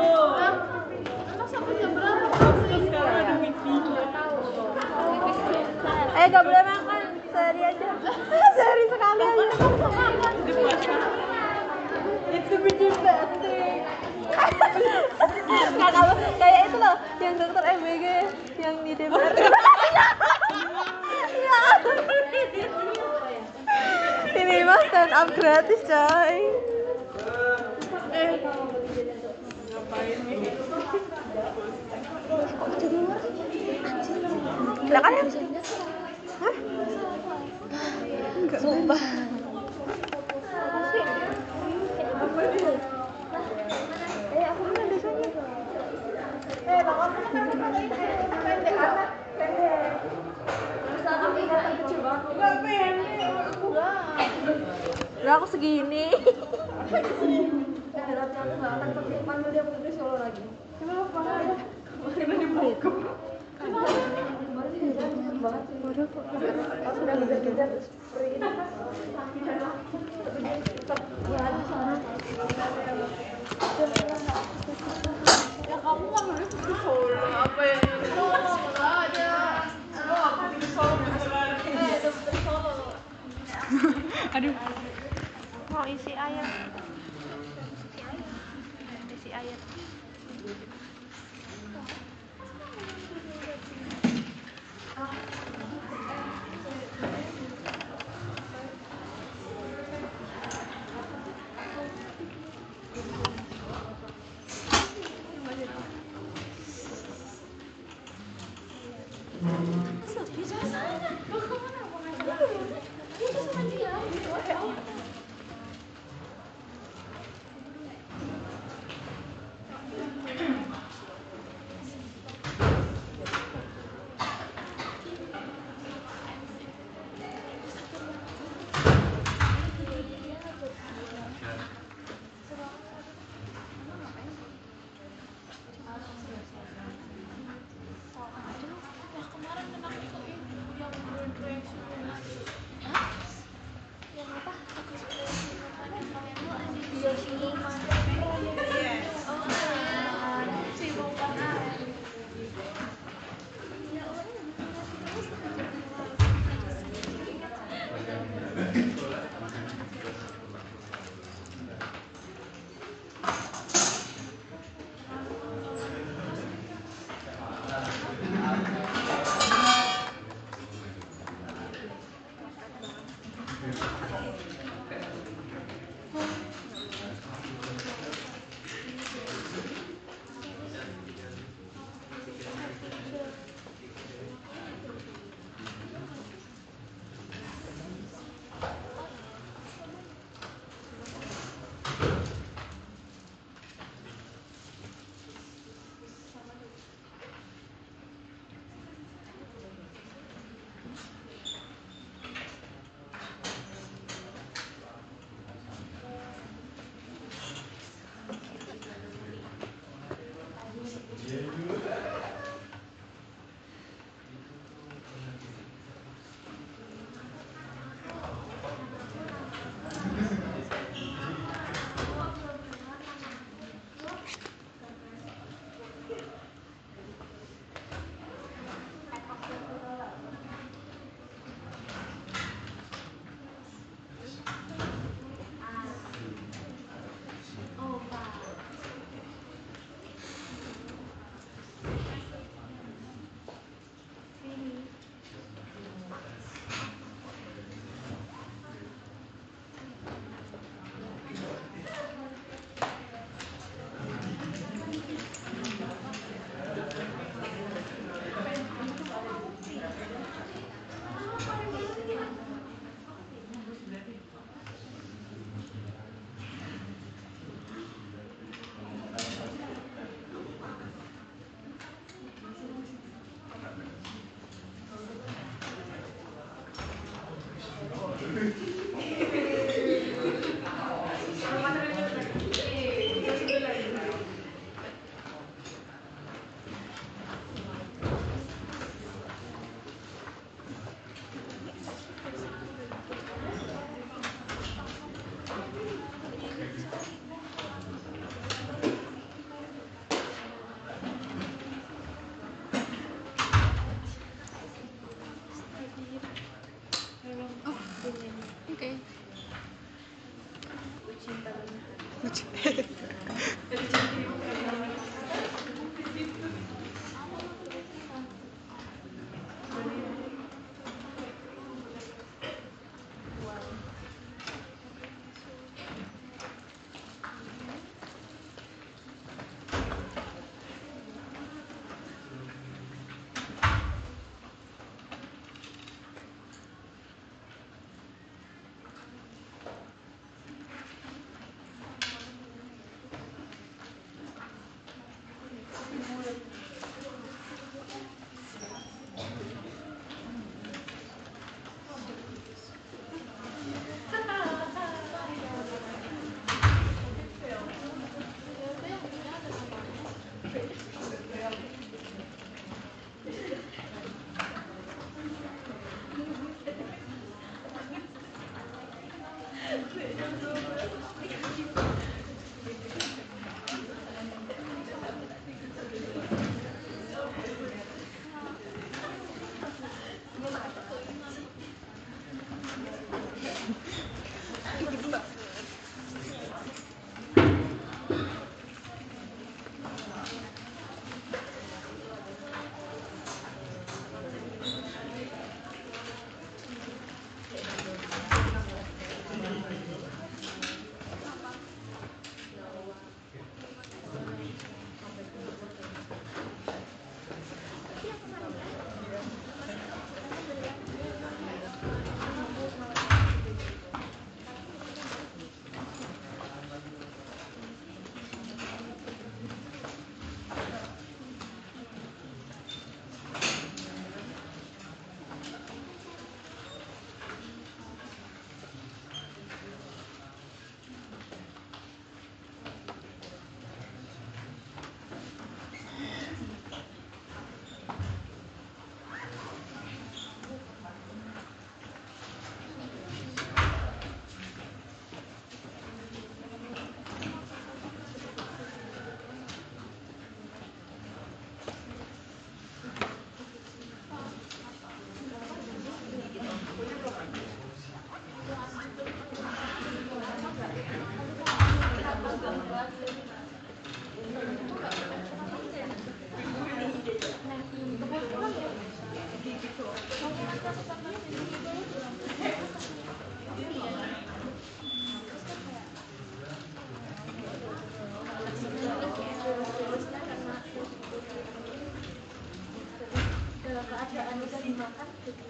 Emang sampai jam berapa? Kosku sekarang ada wifi. Gak boleh makan sehari aja. Sehari sekali aja. Di puasa. It's a bit birthday. Nggak, kalau kayak itu loh yang dokter MBG yang di DPR. Ya. Ini mah stand up gratis coy. Silakan ya. Hah? Enggak. Sumpah. Aku mana dosanya? Bang Om, pendek anak, pendek. Misalkan kelihatan kecil banget. Enggak pendek, aku enggak. Lah aku segini. Daratnya aku enggak akan pakai panggil dia putri Solo lagi. Kenapa? Karena dibokep. Kemarin dia jahat banget sih. Waduh, kok aku udah ngejar-ngejar terus free ini. Ya di sana. Ya kamu kan harus di Solo. Apa yang di Solo? Enggak ada. Aku di Solo beneran. Di Solo. Aduh. Mau isi air. Isi air. keadaan bisa dimakan gitu.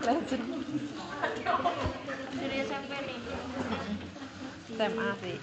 Legend. Dari SMP nih. SMA sih.